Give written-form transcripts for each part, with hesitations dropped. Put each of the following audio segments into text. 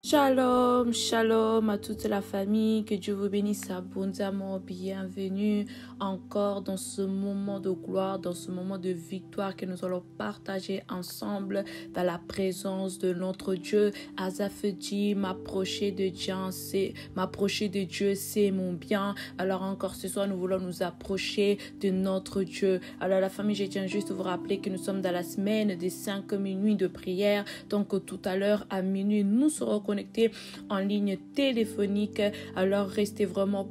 Shalom, shalom à toute la famille, que Dieu vous bénisse abondamment, bienvenue encore dans ce moment de gloire, dans ce moment de victoire que nous allons partager ensemble dans la présence de notre Dieu. Asaph dit, m'approcher de Dieu, c'est mon bien. Alors encore ce soir, nous voulons nous approcher de notre Dieu. Alors la famille, je tiens juste à vous rappeler que nous sommes dans la semaine des 5 minuit de prière. Donc tout à l'heure à minuit, nous serons connectés en ligne téléphonique. Alors restez vraiment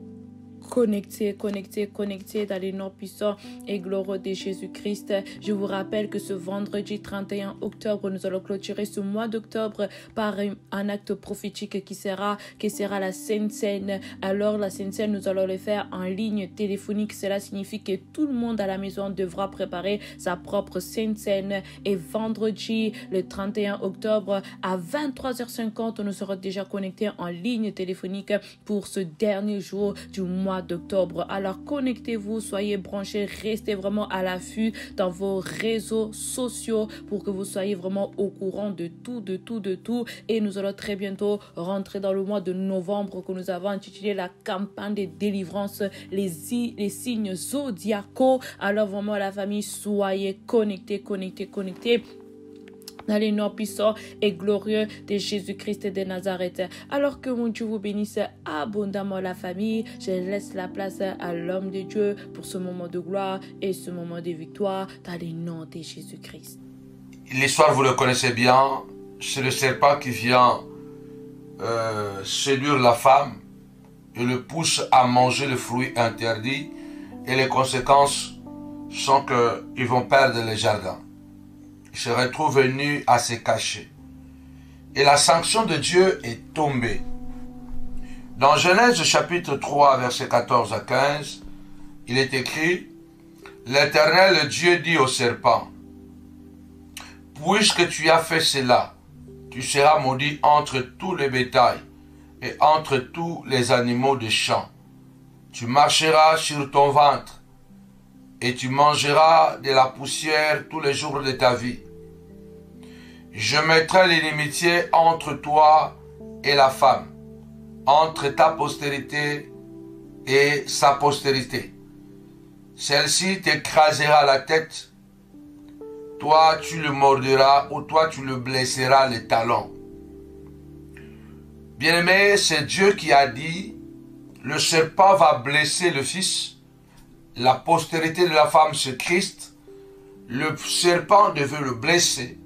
connectés dans les noms puissants et glorieux de Jésus-Christ. Je vous rappelle que ce vendredi 31 octobre, nous allons clôturer ce mois d'octobre par un acte prophétique qui sera la Sainte Seine. Alors la Sainte Seine, nous allons le faire en ligne téléphonique. Cela signifie que tout le monde à la maison devra préparer sa propre Sainte Seine. Et vendredi, le 31 octobre, à 23h50, nous serons déjà connectés en ligne téléphonique pour ce dernier jour du mois d'octobre. Alors connectez-vous, soyez branchés, restez vraiment à l'affût dans vos réseaux sociaux pour que vous soyez vraiment au courant de tout. Et nous allons très bientôt rentrer dans le mois de novembre que nous avons intitulé la campagne de délivrance, les signes zodiacaux. Alors vraiment la famille, soyez connectés dans les noms puissants et glorieux de Jésus-Christ de Nazareth. Alors que mon Dieu vous bénisse abondamment la famille, je laisse la place à l'homme de Dieu pour ce moment de gloire et ce moment de victoire dans les noms de Jésus-Christ. L'histoire, vous le connaissez bien, c'est le serpent qui vient séduire la femme et le pousse à manger le fruit interdit, et les conséquences sont qu'ils vont perdre le jardin. Il se retrouve nu à se cacher. Et la sanction de Dieu est tombée. Dans Genèse chapitre 3, versets 14 à 15, il est écrit, « L'Éternel Dieu dit au serpent, « Puisque tu as fait cela, tu seras maudit entre tous les bétails et entre tous les animaux des champs. Tu marcheras sur ton ventre et tu mangeras de la poussière tous les jours de ta vie. Je mettrai l'inimitié entre toi et la femme, entre ta postérité et sa postérité. Celle-ci t'écrasera la tête, toi tu le morderas ou toi tu le blesseras les talons. » Bien-aimé, c'est Dieu qui a dit, le serpent va blesser le fils, la postérité de la femme c'est Christ, le serpent devait le blesser,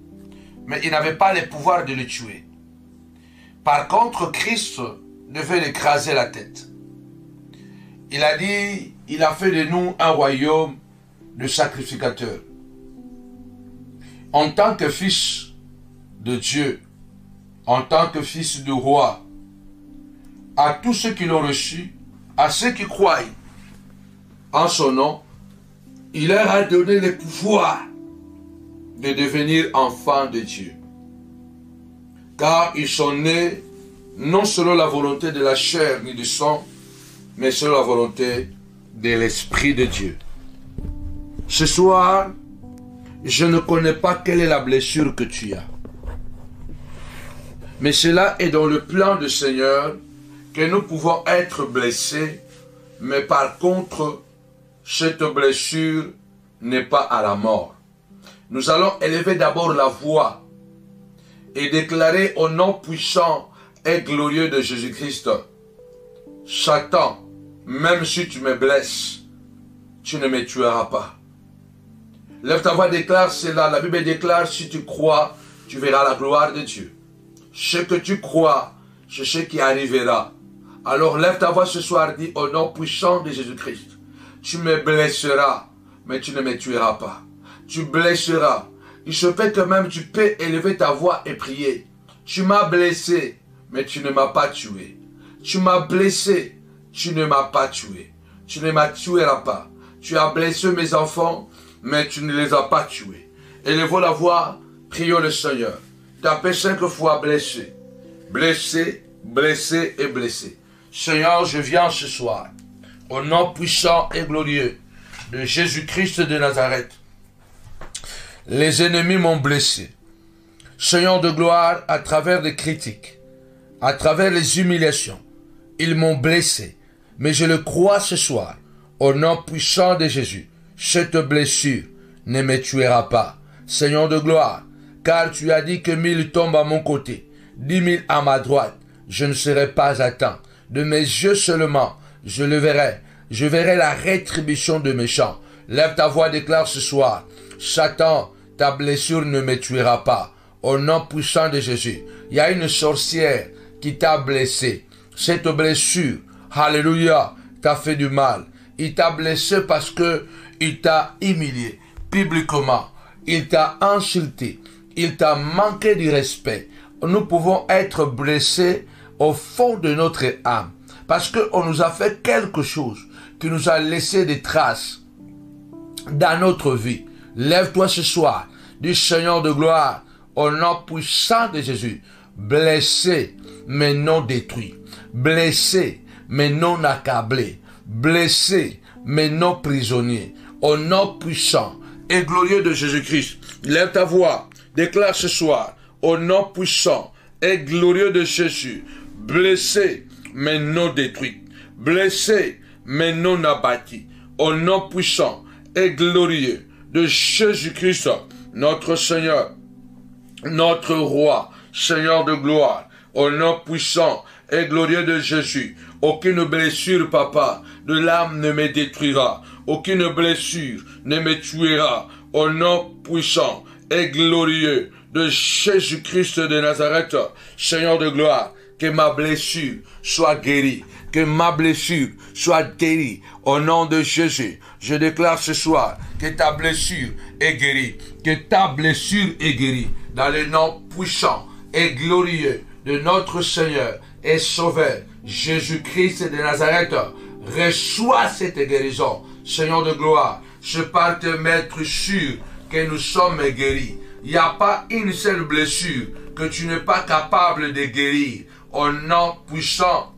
mais il n'avait pas le pouvoir de le tuer. Par contre, Christ devait l'écraser la tête. Il a dit, il a fait de nous un royaume de sacrificateurs. En tant que fils de Dieu, en tant que fils du roi, à tous ceux qui l'ont reçu, à ceux qui croient en son nom, il leur a donné le pouvoir de devenir enfants de Dieu. Car ils sont nés non selon la volonté de la chair ni du sang, mais selon la volonté de l'Esprit de Dieu. Ce soir, je ne connais pas quelle est la blessure que tu as. Mais cela est dans le plan du Seigneur que nous pouvons être blessés, mais par contre, cette blessure n'est pas à la mort. Nous allons élever d'abord la voix et déclarer au nom puissant et glorieux de Jésus-Christ, Satan, même si tu me blesses, tu ne me tueras pas. Lève ta voix, déclare cela. La Bible déclare, si tu crois, tu verras la gloire de Dieu. Ce que tu crois, c'est ce qui arrivera. Alors lève ta voix ce soir, dis au nom puissant de Jésus-Christ, tu me blesseras, mais tu ne me tueras pas. Tu blesseras. Il se peut que même tu peux élever ta voix et prier. Tu m'as blessé, mais tu ne m'as pas tué. Tu m'as blessé, tu ne m'as pas tué. Tu ne m'as tueras pas. Tu as blessé mes enfants, mais tu ne les as pas tués. Élevons la voix, prions le Seigneur. Tapez 5 fois blessé. Blessé, blessé et blessé. Seigneur, je viens ce soir, au nom puissant et glorieux de Jésus-Christ de Nazareth. Les ennemis m'ont blessé. Seigneur de gloire, à travers des critiques, à travers les humiliations. Ils m'ont blessé, mais je le crois ce soir. Au nom puissant de Jésus, cette blessure ne me tuera pas. Seigneur de gloire, car tu as dit que 1000 tombent à mon côté, 10 000 à ma droite, je ne serai pas atteint. De mes yeux seulement, je le verrai. Je verrai la rétribution de méchants. Lève ta voix, déclare ce soir. Satan, ta blessure ne me tuera pas. Au nom puissant de Jésus. Il y a une sorcière qui t'a blessé. Cette blessure, alléluia, t'a fait du mal. Il t'a blessé parce que il t'a humilié publiquement. Il t'a insulté. Il t'a manqué du respect. Nous pouvons être blessés au fond de notre âme. Parce qu'on nous a fait quelque chose qui nous a laissé des traces dans notre vie. Lève-toi ce soir, du Seigneur de gloire, au nom puissant de Jésus. Blessé, mais non détruit. Blessé, mais non accablé. Blessé, mais non prisonnier. Au nom puissant et glorieux de Jésus-Christ. Lève ta voix, déclare ce soir, au nom puissant et glorieux de Jésus. Blessé, mais non détruit. Blessé, mais non abattu. Au nom puissant et glorieux de Jésus-Christ, notre Seigneur, notre Roi, Seigneur de gloire, au nom puissant et glorieux de Jésus. Aucune blessure, papa, de l'âme ne me détruira. Aucune blessure ne me tuera. Au nom puissant et glorieux de Jésus-Christ de Nazareth, Seigneur de gloire, que ma blessure soit guérie. Que ma blessure soit guérie. Au nom de Jésus, je déclare ce soir que ta blessure est guérie. Que ta blessure est guérie. Dans le nom puissant et glorieux de notre Seigneur et Sauveur, Jésus-Christ de Nazareth, reçois cette guérison. Seigneur de gloire, je peux te mettre sûr que nous sommes guéris. Il n'y a pas une seule blessure que tu n'es pas capable de guérir. Au nom puissant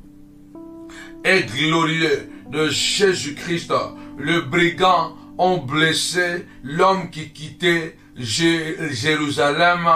et glorieux de Jésus-Christ, le brigand ont blessé l'homme qui quittait Jérusalem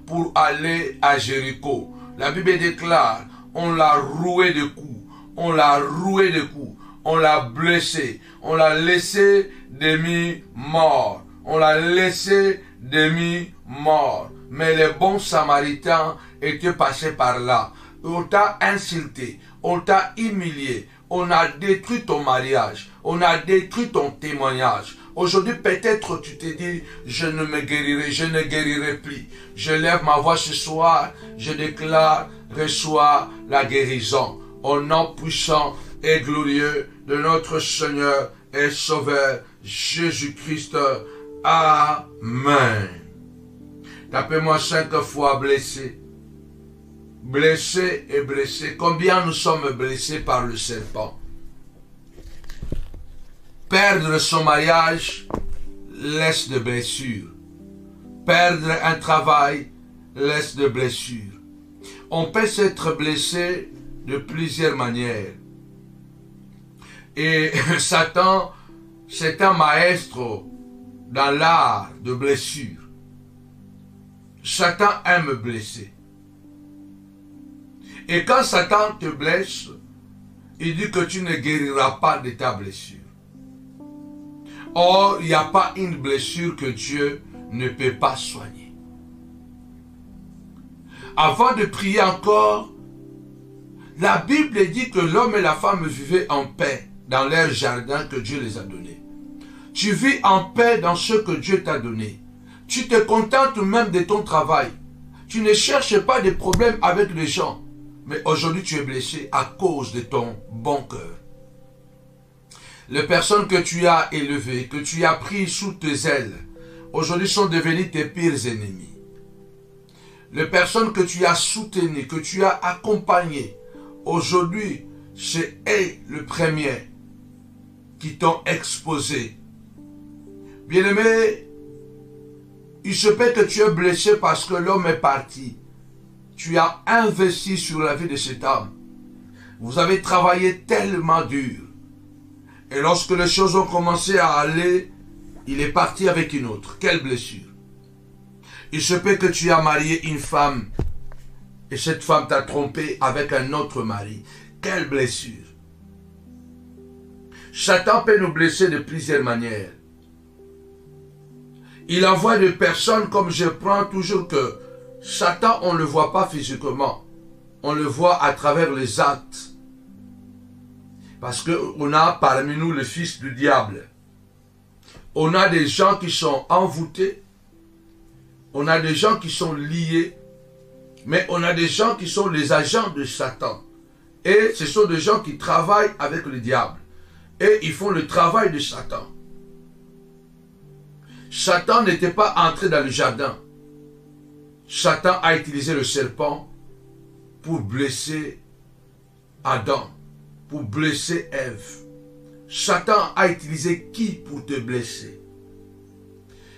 pour aller à Jéricho. La Bible déclare, on l'a roué de coups, on l'a roué de coups, on l'a blessé, on l'a laissé demi-mort, on l'a laissé demi-mort. Mais les bons samaritains étaient passés par là. On t'a insulté, on t'a humilié, on a détruit ton mariage, on a détruit ton témoignage. Aujourd'hui, peut-être tu te dis, je ne me guérirai, je ne guérirai plus. Je lève ma voix ce soir, je déclare, reçois la guérison. Au nom puissant et glorieux de notre Seigneur et Sauveur, Jésus-Christ. Amen. Tapez-moi 5 fois blessé. Blessé et blessé. Combien nous sommes blessés par le serpent? Perdre son mariage laisse de blessures. Perdre un travail laisse de blessures. On peut s'être blessé de plusieurs manières. Et Satan, c'est un maestro dans l'art de blessure. Satan aime blesser. Et quand Satan te blesse, il dit que tu ne guériras pas de ta blessure. Or, il n'y a pas une blessure que Dieu ne peut pas soigner. Avant de prier encore, la Bible dit que l'homme et la femme vivaient en paix dans leur jardin que Dieu les a donné. Tu vis en paix dans ce que Dieu t'a donné. Tu te contentes même de ton travail. Tu ne cherches pas de problèmes avec les gens. Mais aujourd'hui, tu es blessé à cause de ton bon cœur. Les personnes que tu as élevées, que tu as prises sous tes ailes, aujourd'hui sont devenues tes pires ennemis. Les personnes que tu as soutenues, que tu as accompagnées, aujourd'hui, c'est eux le premier qui t'ont exposé. Bien-aimé, il se peut que tu es blessé parce que l'homme est parti. Tu as investi sur la vie de cet homme. Vous avez travaillé tellement dur. Et lorsque les choses ont commencé à aller, il est parti avec une autre. Quelle blessure. Il se peut que tu as marié une femme et cette femme t'a trompé avec un autre mari. Quelle blessure! Satan peut nous blesser de plusieurs manières. Il envoie des personnes, comme je prends toujours que Satan, on ne le voit pas physiquement. On le voit à travers les actes. Parce qu'on a parmi nous le fils du diable. On a des gens qui sont envoûtés. On a des gens qui sont liés. Mais on a des gens qui sont les agents de Satan. Et ce sont des gens qui travaillent avec le diable. Et ils font le travail de Satan. Satan n'était pas entré dans le jardin. Satan a utilisé le serpent pour blesser Adam, pour blesser Ève. Satan a utilisé qui pour te blesser?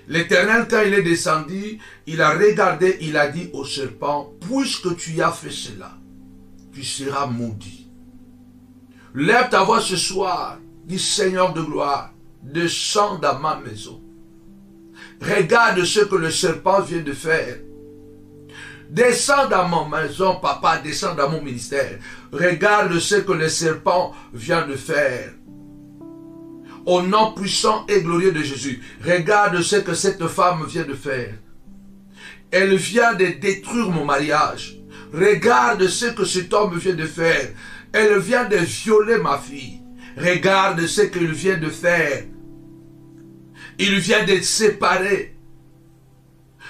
L'Éternel, quand il est descendu, il a regardé, il a dit au serpent, puisque tu as fait cela, tu seras maudit. Lève ta voix ce soir, dis Seigneur de gloire, descends dans ma maison. Regarde ce que le serpent vient de faire. Descends dans ma maison, papa, descends dans mon ministère. Regarde ce que le serpent vient de faire. Au nom puissant et glorieux de Jésus, regarde ce que cette femme vient de faire. Elle vient de détruire mon mariage. Regarde ce que cet homme vient de faire. Elle vient de violer ma fille. Regarde ce qu'il vient de faire. Il vient de séparer,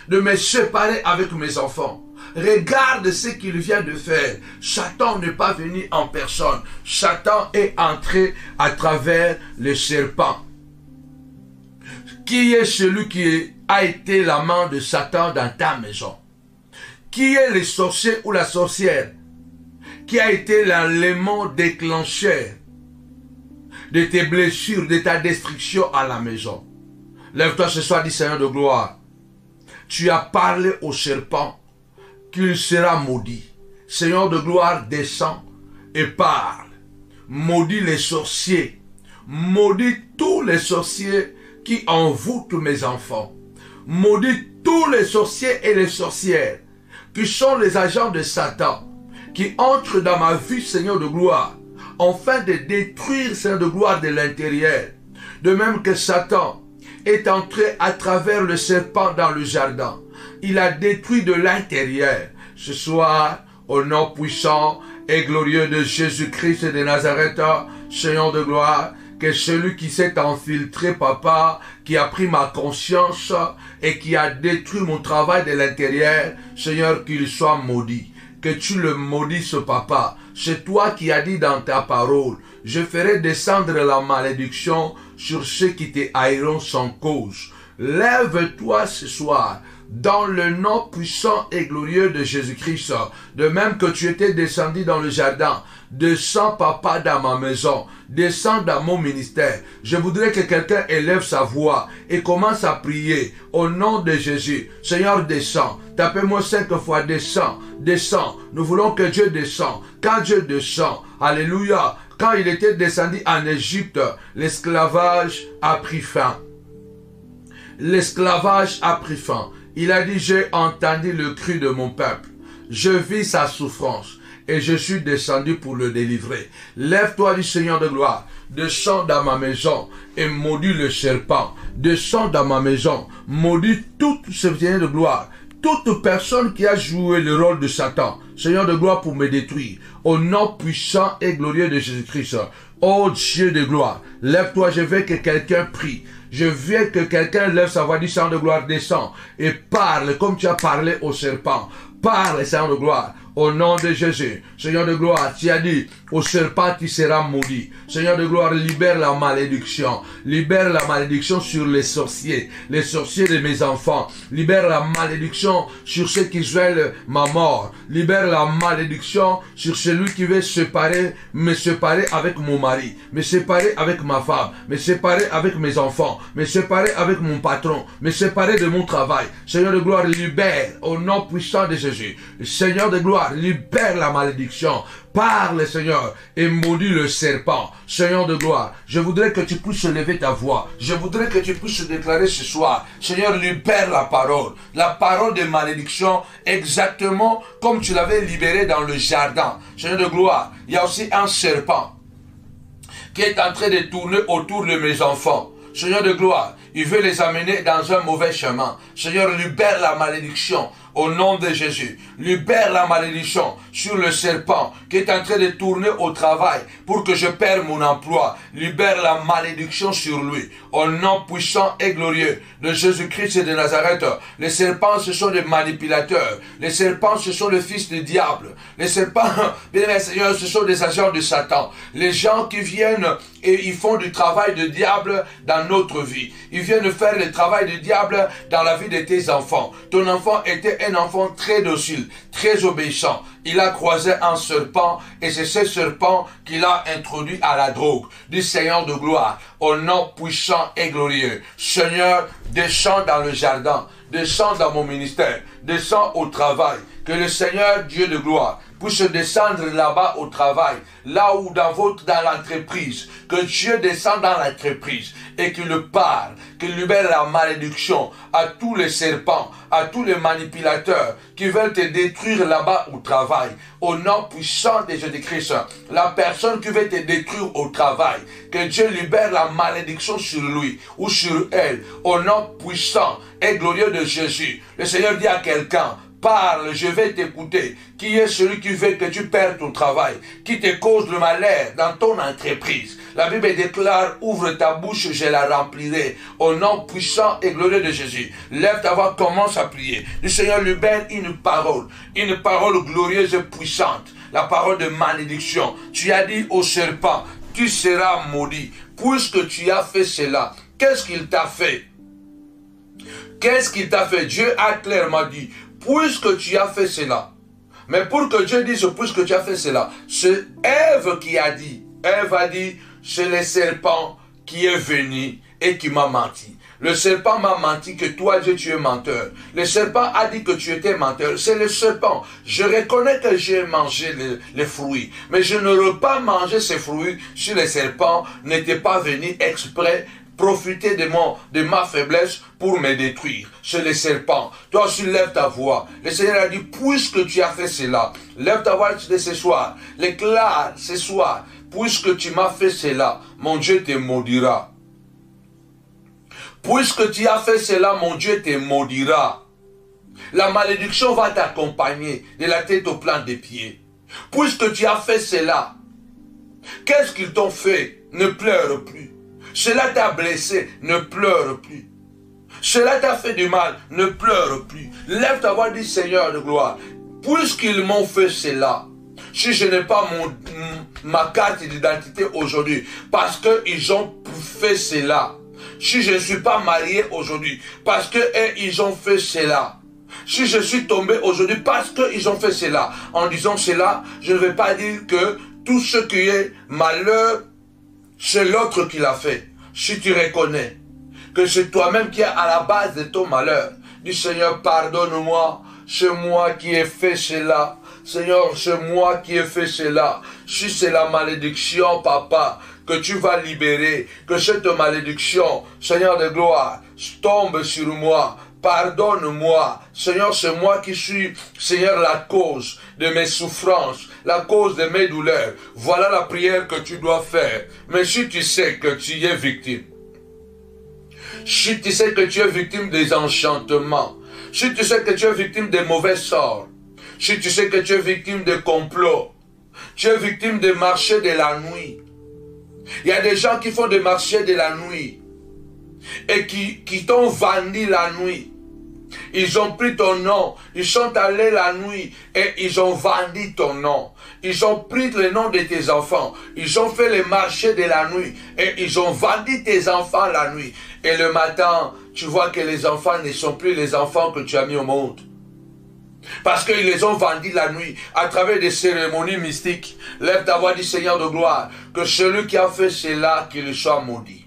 de me séparer avec mes enfants. Regarde ce qu'il vient de faire. Satan n'est pas venu en personne. Satan est entré à travers le serpent. Qui est celui qui a été la main de Satan dans ta maison? Qui est le sorcier ou la sorcière qui a été l'élément déclencheur de tes blessures, de ta destruction à la maison? Lève-toi ce soir, dis Seigneur de gloire. Tu as parlé au serpent qu'il sera maudit. Seigneur de gloire, descends et parle. Maudis les sorciers. Maudis tous les sorciers qui envoûtent mes enfants. Maudis tous les sorciers et les sorcières qui sont les agents de Satan, qui entrent dans ma vie, Seigneur de gloire, afin de détruire, Seigneur de gloire, de l'intérieur. De même que Satan est entré à travers le serpent dans le jardin. Il a détruit de l'intérieur. Ce soir, au nom puissant et glorieux de Jésus-Christ de Nazareth, Seigneur de gloire, que celui qui s'est infiltré, papa, qui a pris ma conscience et qui a détruit mon travail de l'intérieur, Seigneur, qu'il soit maudit. Que tu le maudisses, papa. C'est toi qui as dit dans ta parole, je ferai descendre la malédiction sur ceux qui te haïront sans cause. Lève-toi ce soir, dans le nom puissant et glorieux de Jésus-Christ. De même que tu étais descendu dans le jardin, descends, papa, dans ma maison, descends dans mon ministère. Je voudrais que quelqu'un élève sa voix et commence à prier au nom de Jésus. Seigneur, descends. Tapez-moi 5 fois, descends, descends. Nous voulons que Dieu descende. Quand Dieu descend, alléluia, quand il était descendu en Égypte, l'esclavage a pris fin. L'esclavage a pris fin. Il a dit, j'ai entendu le cri de mon peuple. Je vis sa souffrance et je suis descendu pour le délivrer. Lève-toi du Seigneur de gloire. Descends dans ma maison et maudis le serpent. Descends dans ma maison. Maudis toute ce Seigneur de gloire. Toute personne qui a joué le rôle de Satan. Seigneur de gloire pour me détruire. Au nom puissant et glorieux de Jésus-Christ. Oh Dieu de gloire. Lève-toi, je veux que quelqu'un prie. Je veux que quelqu'un lève sa voix, dit Seigneur de gloire, descends et parle comme tu as parlé au serpent. Parle, Seigneur de gloire, au nom de Jésus. Seigneur de gloire, tu as dit, au serpent tu seras maudit. Seigneur de gloire, libère la malédiction. Libère la malédiction sur les sorciers de mes enfants. Libère la malédiction sur ceux qui veulent ma mort. Libère la malédiction sur celui qui veut me séparer avec mon mari, me séparer avec ma femme, me séparer avec mes enfants, me séparer avec mon patron, me séparer de mon travail. Seigneur de gloire, libère au nom puissant de Jésus. Seigneur de gloire, gloire, libère la malédiction. Parle, Seigneur, et maudis le serpent. Seigneur de gloire, je voudrais que tu puisses lever ta voix. Je voudrais que tu puisses déclarer ce soir. Seigneur, libère la parole de malédiction, exactement comme tu l'avais libérée dans le jardin. Seigneur de gloire, il y a aussi un serpent qui est en train de tourner autour de mes enfants. Seigneur de gloire, il veut les amener dans un mauvais chemin. Seigneur, libère la malédiction au nom de Jésus. Libère la malédiction sur le serpent qui est en train de tourner au travail pour que je perde mon emploi. Libère la malédiction sur lui. Au nom puissant et glorieux de Jésus-Christ de Nazareth. Les serpents, ce sont des manipulateurs. Les serpents, ce sont les fils du diable. Les serpents, bien aimé Seigneur, ce sont des agents de Satan. Les gens qui viennent et ils font du travail de diable dans notre vie. Ils viennent faire le travail du diable dans la vie de tes enfants. Ton enfant était un enfant très docile, très obéissant. Il a croisé un serpent et c'est ce serpent qu'il a introduit à la drogue. Du Seigneur de gloire, au nom puissant et glorieux. Seigneur, descends dans le jardin, descends dans mon ministère, descends au travail. Que le Seigneur, Dieu de gloire, puisse descendre là-bas au travail, là où dans l'entreprise, que Dieu descende dans l'entreprise et qu'il parle, qu'il libère la malédiction à tous les serpents, à tous les manipulateurs qui veulent te détruire là-bas au travail. Au nom puissant de Jésus-Christ, la personne qui veut te détruire au travail, que Dieu libère la malédiction sur lui ou sur elle, au nom puissant et glorieux de Jésus. Le Seigneur dit à quelqu'un, parle, je vais t'écouter. Qui est celui qui veut que tu perdes ton travail, qui te cause le malheur dans ton entreprise? La Bible déclare, ouvre ta bouche, je la remplirai. Au nom puissant et glorieux de Jésus. Lève ta voix, commence à prier. Le Seigneur libère une parole glorieuse et puissante. La parole de malédiction. Tu as dit au serpent, tu seras maudit. Puisque tu as fait cela, qu'est-ce qu'il t'a fait? Qu'est-ce qu'il t'a fait? Dieu a clairement dit, puisque tu as fait cela. Mais pour que Dieu dise, puisque tu as fait cela, c'est Ève qui a dit. Ève a dit, c'est le serpent qui est venu et qui m'a menti. Le serpent m'a menti que toi, Dieu, tu es menteur. Le serpent a dit que tu étais menteur. C'est le serpent. Je reconnais que j'ai mangé les fruits. Mais je n'aurais pas mangé ces fruits si le serpent n'était pas venu exprès profiter de ma faiblesse pour me détruire. C'est le serpent. Toi aussi, lève ta voix. Le Seigneur a dit, puisque tu as fait cela, lève ta voix de ce soir. Déclare ce soir, puisque tu m'as fait cela, mon Dieu te maudira. Puisque tu as fait cela, mon Dieu te maudira. La malédiction va t'accompagner de la tête au plan des pieds. Puisque tu as fait cela, qu'est-ce qu'ils t'ont fait? Ne pleure plus. Cela t'a blessé, ne pleure plus. Cela t'a fait du mal, ne pleure plus. Lève ta voix, dis Seigneur de gloire. Puisqu'ils m'ont fait cela, si je n'ai pas ma carte d'identité aujourd'hui, parce qu'ils ont fait cela. Si je ne suis pas marié aujourd'hui, parce qu'ils ont fait cela. Si je suis tombé aujourd'hui, parce qu'ils ont fait cela. En disant cela, je ne vais pas dire que tout ce qui est malheur, c'est l'autre qui l'a fait. Si tu reconnais que c'est toi-même qui es à la base de ton malheur, dis Seigneur, pardonne-moi, c'est moi qui ai fait cela. Seigneur, c'est moi qui ai fait cela. Si c'est la malédiction, papa, que tu vas libérer, que cette malédiction, Seigneur de gloire, tombe sur moi. Pardonne-moi, Seigneur, c'est moi qui suis, Seigneur, la cause de mes souffrances, la cause de mes douleurs. Voilà la prière que tu dois faire. Mais si tu sais que tu es victime, si tu sais que tu es victime des enchantements, si tu sais que tu es victime des mauvais sorts, si tu sais que tu es victime de complots, tu es victime des marchés de la nuit. Il y a des gens qui font des marchés de la nuit et qui t'ont vendu la nuit. Ils ont pris ton nom, ils sont allés la nuit et ils ont vendu ton nom. Ils ont pris le nom de tes enfants, ils ont fait le marché de la nuit et ils ont vendu tes enfants la nuit. Et le matin, tu vois que les enfants ne sont plus les enfants que tu as mis au monde. Parce qu'ils les ont vendus la nuit à travers des cérémonies mystiques. Lève ta voix, dit Seigneur de gloire, que celui qui a fait cela, qu'il soit maudit.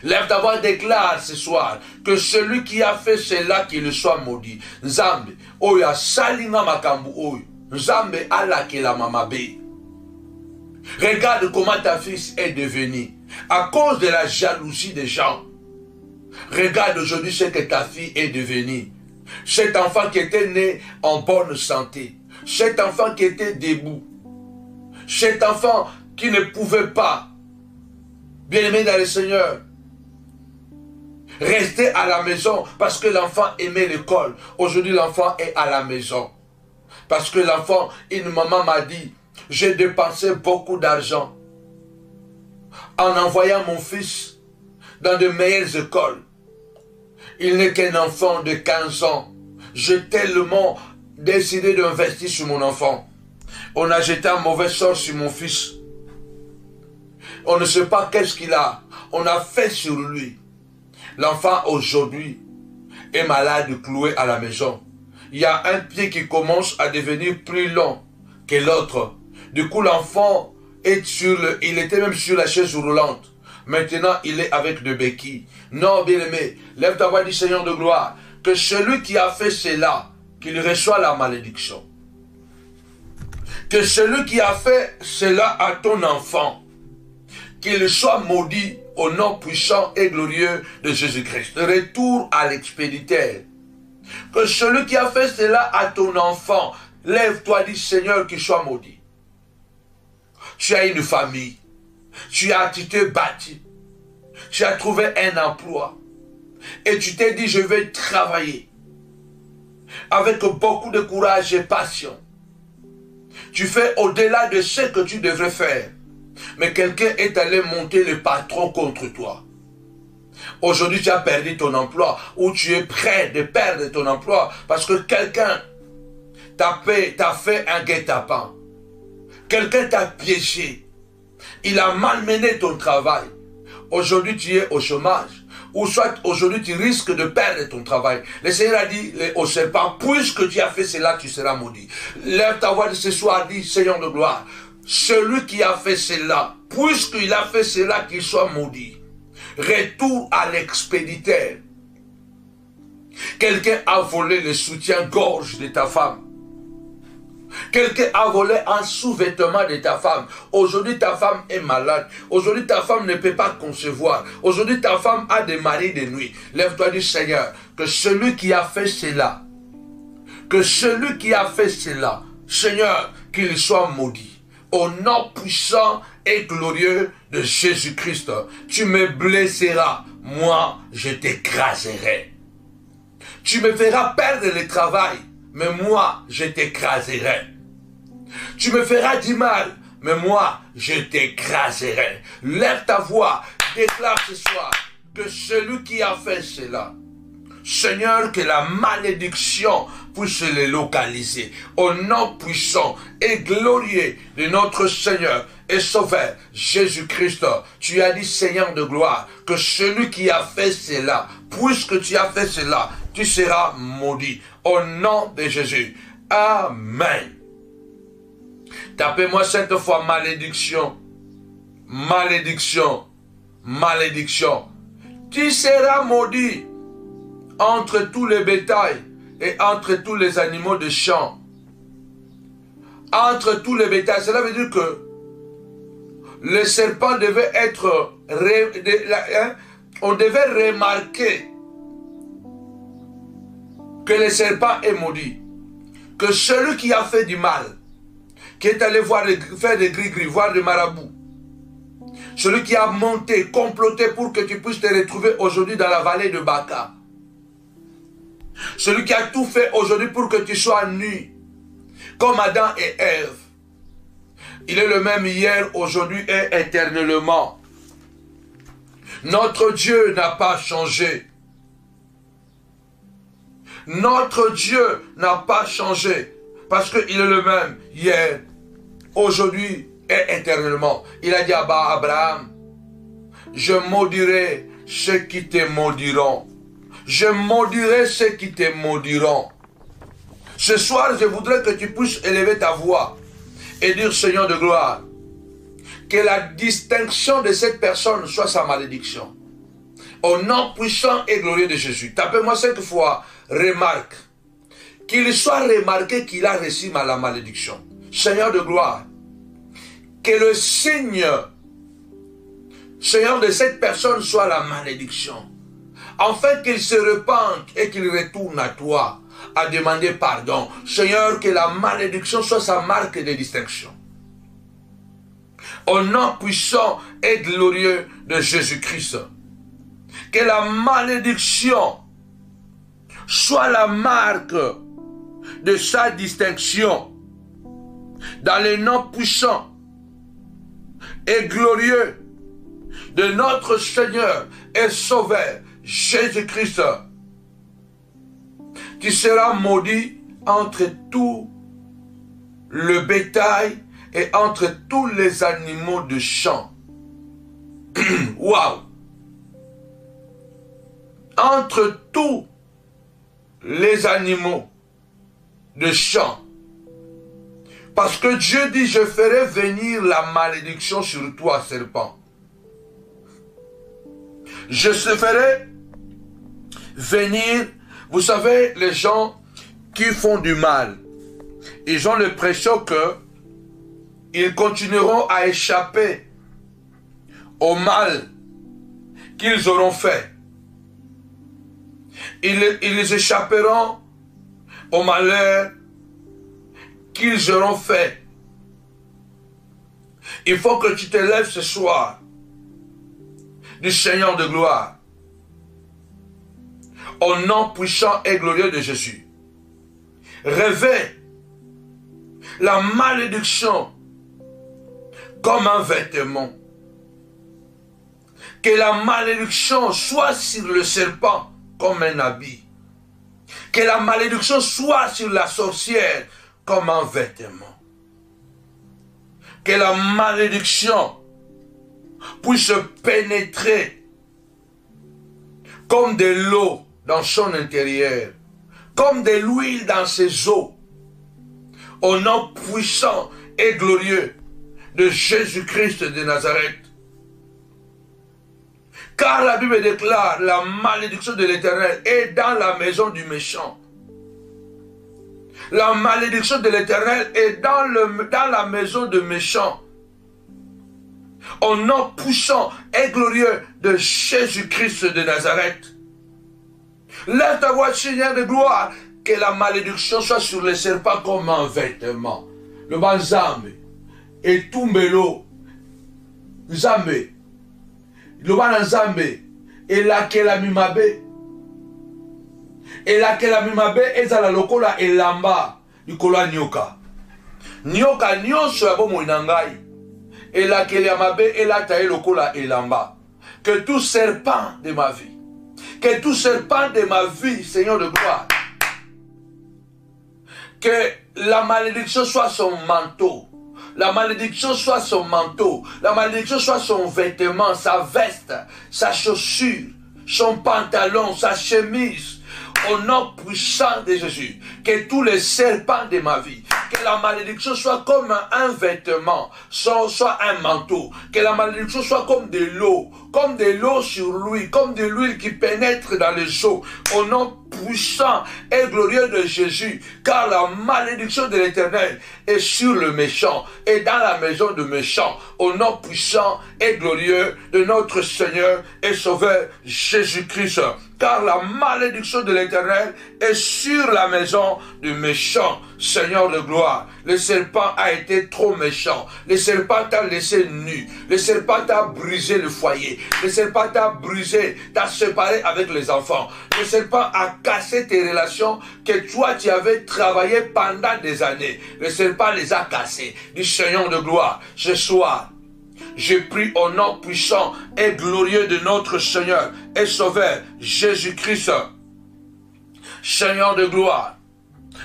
Lève ta voix, déclare ce soir que celui qui a fait cela, qu'il soit maudit. Nzambe, oya salinga makambu oyo. Nzambe alakela mamabe. Regarde comment ta fille est devenue. À cause de la jalousie des gens. Regarde aujourd'hui ce que ta fille est devenue. Cet enfant qui était né en bonne santé. Cet enfant qui était debout. Cet enfant qui ne pouvait pas, bien-aimé dans le Seigneur, rester à la maison parce que l'enfant aimait l'école. Aujourd'hui, l'enfant est à la maison. Parce que l'enfant, une maman m'a dit, j'ai dépensé beaucoup d'argent en envoyant mon fils dans de meilleures écoles. Il n'est qu'un enfant de 15 ans. J'ai tellement décidé d'investir sur mon enfant. On a jeté un mauvais sort sur mon fils. On ne sait pas qu'est-ce qu'il a. On a fait sur lui. L'enfant aujourd'hui est malade, cloué à la maison. Il y a un pied qui commence à devenir plus long que l'autre. Du coup, l'enfant est il était même sur la chaise roulante. Maintenant, il est avec des béquilles. Non, bien-aimé, lève ta voix, dit Seigneur de gloire, que celui qui a fait cela, qu'il reçoit la malédiction. Que celui qui a fait cela à ton enfant, qu'il soit maudit au nom puissant et glorieux de Jésus-Christ. Retour à l'expéditeur. Que celui qui a fait cela à ton enfant, lève-toi, dis Seigneur, qu'il soit maudit. Tu as une famille. Tu t'es bâti. Tu as trouvé un emploi. Et tu t'es dit, je vais travailler. Avec beaucoup de courage et passion. Tu fais au-delà de ce que tu devrais faire. Mais quelqu'un est allé monter le patron contre toi. Aujourd'hui, tu as perdu ton emploi. Ou tu es prêt de perdre ton emploi. Parce que quelqu'un t'a fait un guet-apens. Quelqu'un t'a piégé. Il a malmené ton travail. Aujourd'hui, tu es au chômage. Ou soit aujourd'hui, tu risques de perdre ton travail. Le Seigneur a dit au serpent, puisque tu as fait cela, tu seras maudit. Lève ta voix de ce soir, dit Seigneur de gloire. Celui qui a fait cela, puisqu'il a fait cela, qu'il soit maudit. Retour à l'expéditeur. Quelqu'un a volé le soutien-gorge de ta femme. Quelqu'un a volé un sous-vêtement de ta femme. Aujourd'hui, ta femme est malade. Aujourd'hui, ta femme ne peut pas concevoir. Aujourd'hui, ta femme a des maris de nuit. Lève-toi du Seigneur. Que celui qui a fait cela, Seigneur, qu'il soit maudit. Au nom puissant et glorieux de Jésus-Christ, tu me blesseras. Moi, je t'écraserai. Tu me feras perdre le travail. Mais moi, je t'écraserai. Tu me feras du mal, mais moi, je t'écraserai. Lève ta voix, déclare ce soir que celui qui a fait cela, Seigneur, que la malédiction puisse les localiser. Au nom puissant et glorieux de notre Seigneur et Sauveur Jésus-Christ, tu as dit, Seigneur de gloire, que celui qui a fait cela, puisque tu as fait cela, tu seras maudit. Au nom de Jésus. Amen. Tapez-moi cette fois malédiction. Malédiction. Malédiction. Tu seras maudit entre tous les bétails et entre tous les animaux de champ. Entre tous les bétails. Cela veut dire que le serpent devait être... on devait remarquer que le serpent est maudit. Que celui qui a fait du mal, qui est allé faire des gris-gris, voir des marabouts, celui qui a monté, comploté pour que tu puisses te retrouver aujourd'hui dans la vallée de Baka, celui qui a tout fait aujourd'hui pour que tu sois nu, comme Adam et Ève, il est le même hier, aujourd'hui et éternellement. Notre Dieu n'a pas changé. Notre Dieu n'a pas changé parce qu'il est le même hier, aujourd'hui et éternellement. Il a dit à Abraham, je maudirai ceux qui te maudiront. Je maudirai ceux qui te maudiront. Ce soir, je voudrais que tu puisses élever ta voix et dire, Seigneur de gloire, que la distinction de cette personne soit sa malédiction. Au nom puissant et glorieux de Jésus. Tapez-moi 5 fois. Remarque. Qu'il soit remarqué qu'il a reçu la malédiction. Seigneur de gloire. Que le signe, Seigneur, de cette personne soit la malédiction. Afin qu'il se repente et qu'il retourne à toi à demander pardon. Seigneur, que la malédiction soit sa marque de distinction. Au nom puissant et glorieux de Jésus-Christ. Que la malédiction soit la marque de sa distinction. Dans le nom puissant et glorieux de notre Seigneur et Sauveur, Jésus-Christ. Tu seras maudit entre tout le bétail et entre tous les animaux de champ. Waouh! Entre tous les animaux de champ. Parce que Dieu dit, je ferai venir la malédiction sur toi, serpent. Je ferai venir, vous savez, les gens qui font du mal, ils ont l'impression que ils continueront à échapper au mal qu'ils auront fait. Ils échapperont au malheur qu'ils auront fait. Il faut que tu te lèves ce soir du Seigneur de gloire. Au nom puissant et glorieux de Jésus. Revêt la malédiction comme un vêtement. Que la malédiction soit sur le serpent comme un habit. Que la malédiction soit sur la sorcière comme un vêtement. Que la malédiction puisse pénétrer comme de l'eau dans son intérieur, comme de l'huile dans ses os, au nom puissant et glorieux de Jésus-Christ de Nazareth. Car la Bible déclare, la malédiction de l'Éternel est dans la maison du méchant. La malédiction de l'Éternel est dans la maison du méchant. Au nom puissant et glorieux de Jésus-Christ de Nazareth. Lève ta voix, Seigneur de gloire, que la malédiction soit sur les serpents comme un vêtement. Le banzambe, et tumbelo, zambe, le banzambe, et la kelamimabe, et la kelamimabe, et la lokola, et lamba, du kola nyoka. Nyoka nyonso ya bomo inangai, et la kelamimabe, et la tae lokola, et lamba. Que tout serpent de ma vie, que tout serpent de ma vie, Seigneur de gloire, que la malédiction soit son manteau, la malédiction soit son manteau, la malédiction soit son vêtement, sa veste, sa chaussure, son pantalon, sa chemise, au nom puissant de Jésus, que tous les serpents de ma vie, que la malédiction soit comme un vêtement, soit un manteau, que la malédiction soit comme de l'eau sur lui, comme de l'huile qui pénètre dans les os, au nom puissant et glorieux de Jésus, car la malédiction de l'Éternel est sur le méchant et dans la maison du méchant, au nom puissant et glorieux de notre Seigneur et Sauveur Jésus-Christ. Car la malédiction de l'Éternel est sur la maison du méchant, Seigneur de gloire. Le serpent a été trop méchant. Le serpent t'a laissé nu. Le serpent t'a brisé le foyer. Le serpent t'a brisé, t'a séparé avec les enfants. Le serpent a cassé tes relations que toi tu avais travaillé pendant des années. Le serpent les a cassées. Du Seigneur de gloire, ce soir, je prie au nom puissant et glorieux de notre Seigneur et Sauveur Jésus-Christ. Seigneur de gloire,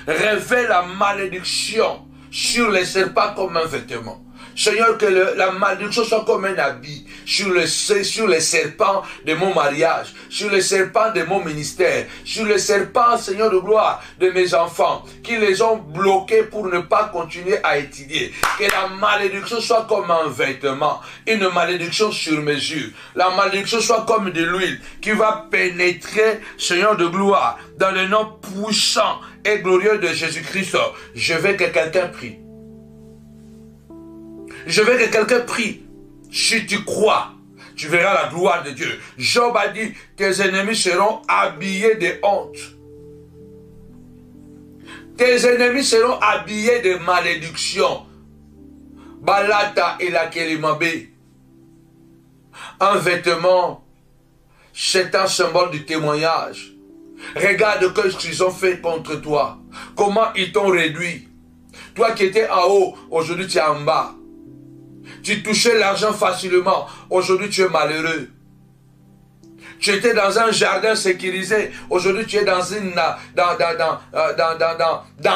révèle la malédiction sur les serpents comme un vêtement, Seigneur, que la malédiction soit comme un habit sur les serpents de mon mariage, sur les serpents de mon ministère, sur les serpents, Seigneur de gloire, de mes enfants, qui les ont bloqués pour ne pas continuer à étudier. Que la malédiction soit comme un vêtement, une malédiction sur mesure. La malédiction soit comme de l'huile qui va pénétrer, Seigneur de gloire, dans le nom puissant et glorieux de Jésus-Christ. Je veux que quelqu'un prie. Je veux que quelqu'un prie. Si tu crois, tu verras la gloire de Dieu. Job a dit, tes ennemis seront habillés de honte. Tes ennemis seront habillés de malédiction. Balata et la Kelimabe. Un vêtement, c'est un symbole du témoignage. Regarde ce qu'ils ont fait contre toi. Comment ils t'ont réduit. Toi qui étais en haut, aujourd'hui tu es en bas. Tu touchais l'argent facilement. Aujourd'hui, tu es malheureux. Tu étais dans un jardin sécurisé. Aujourd'hui, tu es dans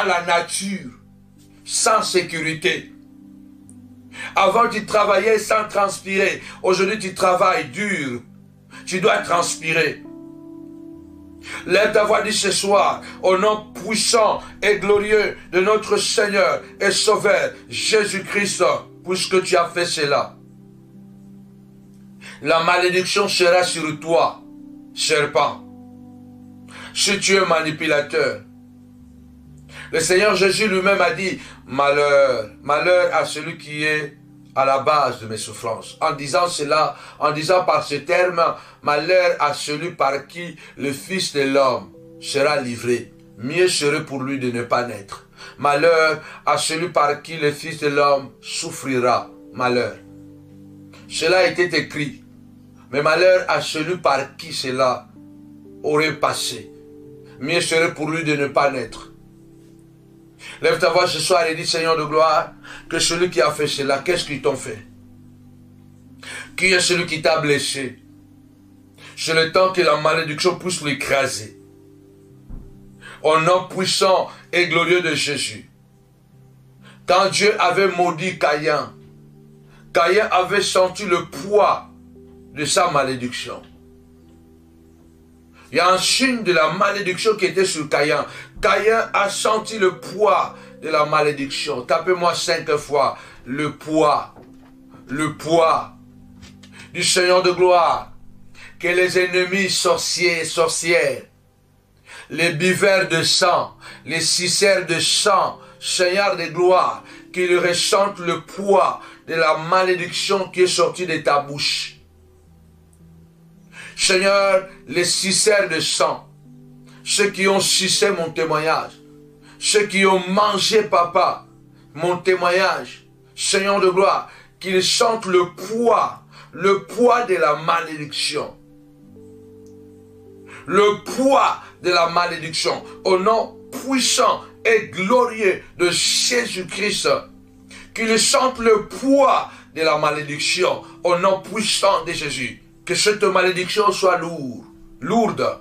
la nature, sans sécurité. Avant, tu travaillais sans transpirer. Aujourd'hui, tu travailles dur. Tu dois transpirer. Lève ta voix, dit ce soir, au nom puissant et glorieux de notre Seigneur et Sauveur, Jésus-Christ, puisque tu as fait cela. La malédiction sera sur toi, serpent. Si tu es manipulateur. Le Seigneur Jésus lui-même a dit, malheur, malheur à celui qui est à la base de mes souffrances. En disant cela, en disant par ce terme, malheur à celui par qui le Fils de l'homme sera livré. Mieux serait pour lui de ne pas naître. Malheur à celui par qui le Fils de l'homme souffrira. Malheur. Cela a été écrit. Mais malheur à celui par qui cela aurait passé. Mieux serait pour lui de ne pas naître. Lève ta voix ce soir et dis, Seigneur de gloire, que celui qui a fait cela, qu'est-ce qu'ils t'ont fait? Qui est celui qui t'a blessé? C'est le temps que la malédiction puisse l'écraser. Au nom puissant et glorieux de Jésus. Quand Dieu avait maudit Caïn, Caïn avait senti le poids de sa malédiction. Il y a un signe de la malédiction qui était sur Caïn. Caïn a senti le poids de la malédiction. Tapez-moi 5 fois. Le poids du Seigneur de gloire. Que les ennemis sorciers et sorcières, les buveurs de sang, les suceurs de sang, Seigneur de gloire, qu'ils ressentent le poids de la malédiction qui est sortie de ta bouche. Seigneur, les suceurs de sang, ceux qui ont sucé mon témoignage, ceux qui ont mangé, papa, mon témoignage, Seigneur de gloire, qu'ils sentent le poids de la malédiction. Le poids de la malédiction, au nom puissant et glorieux de Jésus-Christ, qu'ils sentent le poids de la malédiction, au nom puissant de Jésus. Que cette malédiction soit lourde.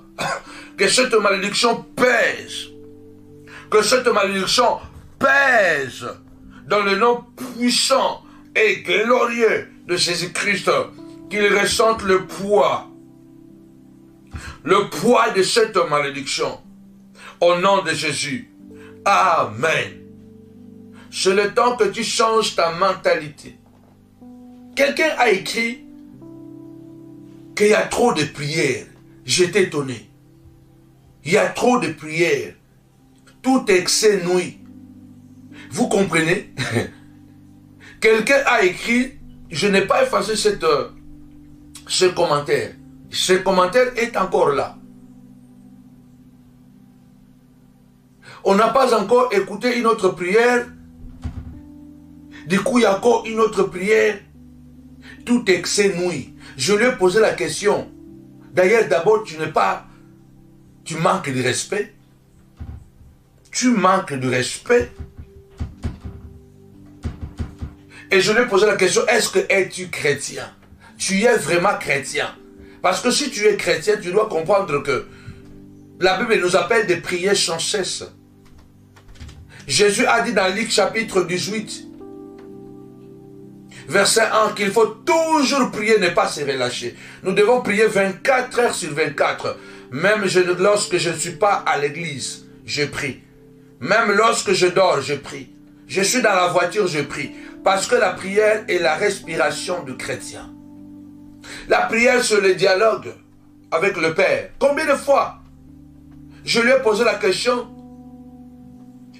Que cette malédiction pèse. Que cette malédiction pèse dans le nom puissant et glorieux de Jésus-Christ. Qu'ils ressentent le poids de cette malédiction. Au nom de Jésus. Amen. C'est le temps que tu changes ta mentalité. Quelqu'un a écrit qu'il y a trop de prières. J'étais étonné. Il y a trop de prières. Tout excès nuit. Vous comprenez? Quelqu'un a écrit, je n'ai pas effacé ce commentaire. Ce commentaire est encore là. On n'a pas encore écouté une autre prière. Du coup, il y a encore une autre prière. Tout excès nuit. Je lui ai posé la question. D'ailleurs, d'abord, tu manques de respect. Tu manques de respect. Et je lui ai posé la question, est-ce que es-tu chrétien? Tu es vraiment chrétien? Parce que si tu es chrétien, tu dois comprendre que la Bible nous appelle de prier sans cesse. Jésus a dit dans Luc chapitre 18, Verset 1, qu'il faut toujours prier, ne pas se relâcher. Nous devons prier 24 heures sur 24. Même lorsque je ne suis pas à l'église, je prie. Même lorsque je dors, je prie. Je suis dans la voiture, je prie. Parce que la prière est la respiration du chrétien. La prière, c'est le dialogue avec le Père. Combien de fois je lui ai posé la question,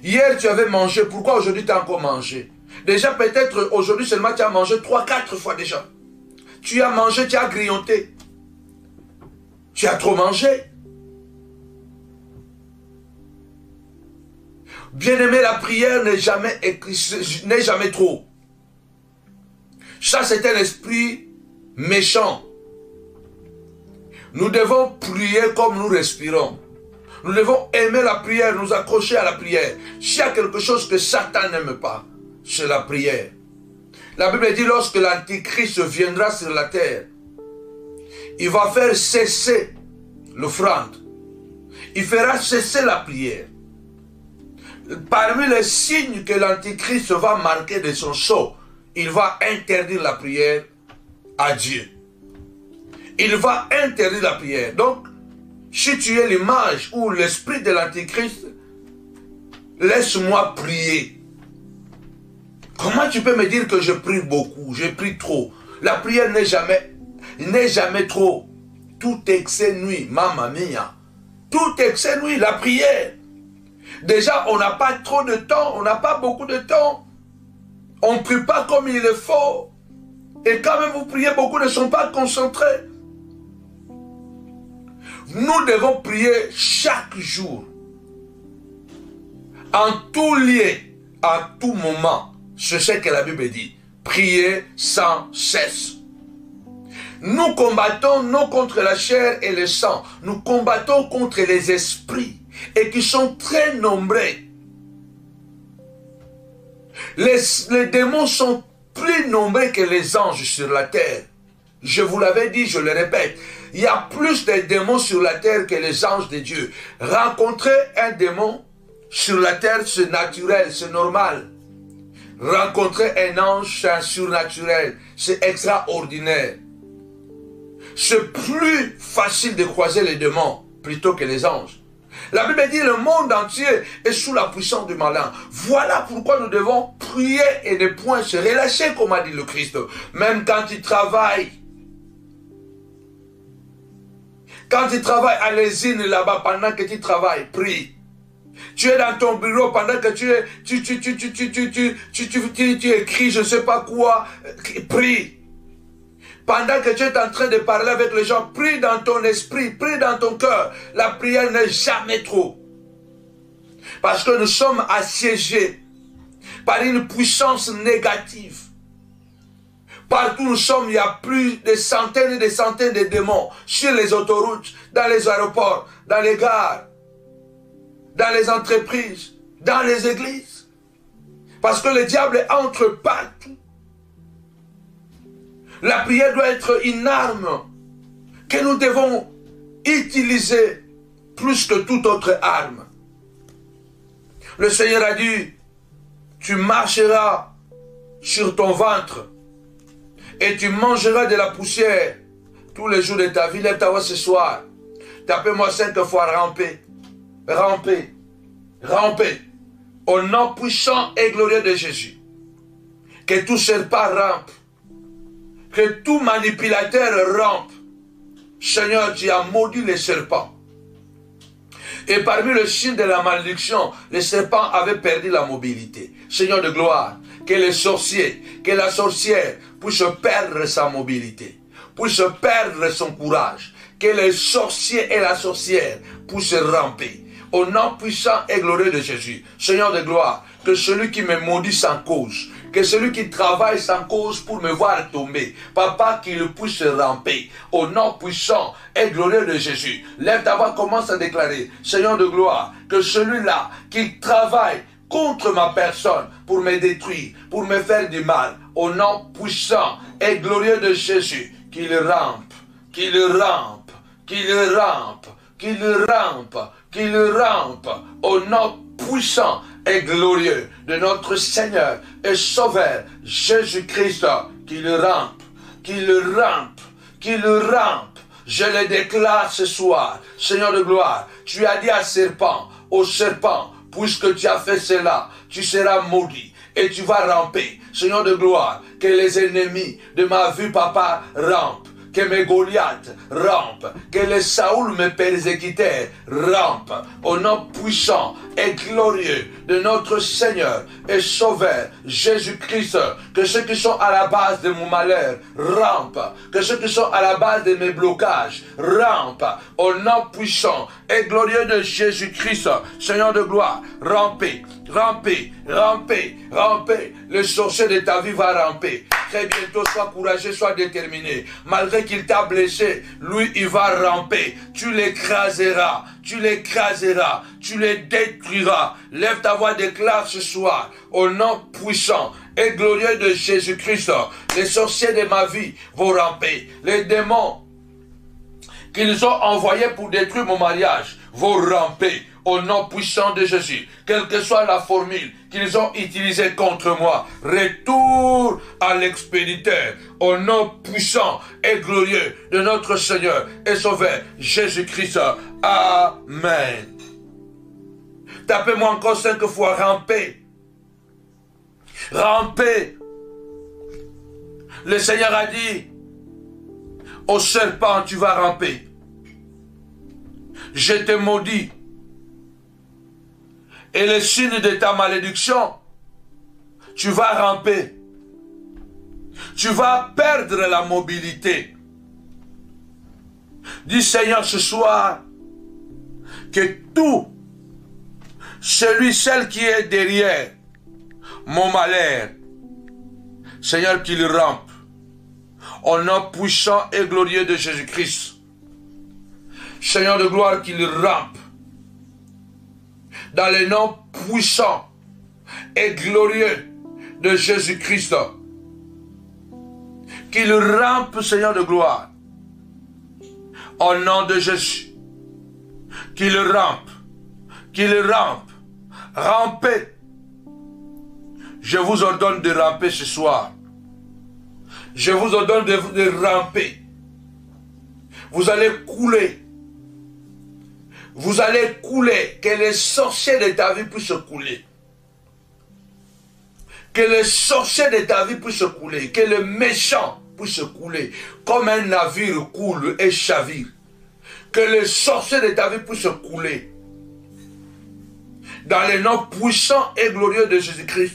hier tu avais mangé, pourquoi aujourd'hui tu as encore mangé? Déjà peut-être aujourd'hui seulement tu as mangé 3-4 fois déjà. Tu as mangé, tu as grignoté. Tu as trop mangé. Bien-aimé, la prière n'est jamais trop. Ça, c'est un esprit méchant. Nous devons prier comme nous respirons. Nous devons aimer la prière, nous accrocher à la prière. S'il y a quelque chose que Satan n'aime pas, c'est la prière. La Bible dit, lorsque l'Antichrist viendra sur la terre, il va faire cesser l'offrande. Il fera cesser la prière. Parmi les signes que l'Antichrist va marquer de son sceau, il va interdire la prière à Dieu. Il va interdire la prière. Donc, si tu es l'image ou l'esprit de l'Antichrist, laisse-moi prier. Comment tu peux me dire que je prie beaucoup, je prie trop? La prière n'est jamais trop. Tout excès nuit, mamma mia. Tout excès nuit, la prière. Déjà, on n'a pas trop de temps, on n'a pas beaucoup de temps. On ne prie pas comme il le faut. Et quand même vous priez, beaucoup ne sont pas concentrés. Nous devons prier chaque jour. En tout lieu, à tout moment. C'est ce que la Bible dit. Priez sans cesse. Nous combattons non contre la chair et le sang. Nous combattons contre les esprits. Et qui sont très nombreux. Les démons sont plus nombreux que les anges sur la terre. Je vous l'avais dit, je le répète. Il y a plus de démons sur la terre que les anges de Dieu. Rencontrer un démon sur la terre, c'est naturel, c'est normal. Rencontrer un ange, c'est un surnaturel, c'est extraordinaire. C'est plus facile de croiser les démons plutôt que les anges. La Bible dit le monde entier est sous la puissance du malin. Voilà pourquoi nous devons prier et ne point se relâcher, comme a dit le Christ. Même quand il travaille. Quand tu travailles à l'usine là-bas, pendant que tu travailles, prie. Tu es dans ton bureau pendant que tu écris je ne sais pas quoi, prie. Pendant que tu es en train de parler avec les gens, prie dans ton esprit, prie dans ton cœur. La prière n'est jamais trop. Parce que nous sommes assiégés par une puissance négative. Partout où nous sommes, il y a plus de centaines et des centaines de démons. Sur les autoroutes, dans les aéroports, dans les gares, dans les entreprises, dans les églises. Parce que le diable entre partout. La prière doit être une arme que nous devons utiliser plus que toute autre arme. Le Seigneur a dit, tu marcheras sur ton ventre et tu mangeras de la poussière tous les jours de ta vie. Lève ta voix ce soir. Tapez-moi 5 fois ramper. Ramper. Ramper. Au nom puissant et glorieux de Jésus. Que tout serpent rampe. Que tout manipulateur rampe. Seigneur, tu as maudit les serpents. Et parmi le signe de la malédiction, les serpents avaient perdu la mobilité. Seigneur de gloire, que les sorciers, que la sorcière puisse perdre sa mobilité, puisse perdre son courage, que les sorciers et la sorcière puissent ramper. Au nom puissant et glorieux de Jésus, Seigneur de gloire, que celui qui me maudit sans cause, que celui qui travaille sans cause pour me voir tomber, Papa, qu'il puisse ramper. Au nom puissant et glorieux de Jésus, lève ta voix, commence à déclarer, Seigneur de gloire, que celui-là qui travaille contre ma personne pour me détruire, pour me faire du mal, au nom puissant et glorieux de Jésus, qu'il rampe, qu'il rampe, qu'il rampe, qu'il rampe, qu'il rampe, au nom puissant et glorieux de notre Seigneur et Sauveur Jésus-Christ, qu'il rampe, qu'il rampe, qu'il rampe. Je le déclare ce soir, Seigneur de gloire, tu as dit au serpent, puisque tu as fait cela, tu seras maudit et tu vas ramper. Seigneur de gloire, que les ennemis de ma vie, papa, rampent. Que mes Goliaths rampent, que les Saoul, mes persécuteurs, rampent, au nom puissant et glorieux de notre Seigneur et Sauveur Jésus-Christ. Que ceux qui sont à la base de mon malheur rampent, que ceux qui sont à la base de mes blocages rampent, au nom puissant et glorieux de Jésus-Christ. Seigneur de gloire, rampez, rampez, rampez, rampez. Le sorcier de ta vie va ramper. Très bientôt, sois courageux, sois déterminé. Malgré qu'il t'a blessé, lui, il va ramper. Tu l'écraseras, tu l'écraseras, tu les détruiras. Lève ta voix, déclare ce soir, au nom puissant et glorieux de Jésus-Christ, les sorciers de ma vie vont ramper. Les démons qu'ils ont envoyés pour détruire mon mariage vont ramper. Au nom puissant de Jésus, quelle que soit la formule qu'ils ont utilisée contre moi, retour à l'expéditeur, au nom puissant et glorieux de notre Seigneur et Sauveur Jésus-Christ. Amen. Tapez-moi encore 5 fois, ramper. Ramper. Le Seigneur a dit, au serpent tu vas ramper. Je te maudis. Et le signe de ta malédiction, tu vas ramper. Tu vas perdre la mobilité. Dis Seigneur ce soir, que tout, celle qui est derrière mon malheur, Seigneur qu'il rampe. Au nom puissant et glorieux de Jésus-Christ. Seigneur de gloire qu'il rampe. Dans le nom puissant et glorieux de Jésus-Christ. Qu'il rampe, Seigneur de gloire. Au nom de Jésus. Qu'il rampe. Qu'il rampe. Rampez. Je vous ordonne de ramper ce soir. Je vous ordonne de ramper. Vous allez couler. Vous allez couler, que les sorciers de ta vie puissent couler. Que les sorciers de ta vie puissent couler. Que le méchant puisse couler. Comme un navire coule et chavire. Que les sorciers de ta vie puissent couler. Dans le nom puissant et glorieux de Jésus-Christ.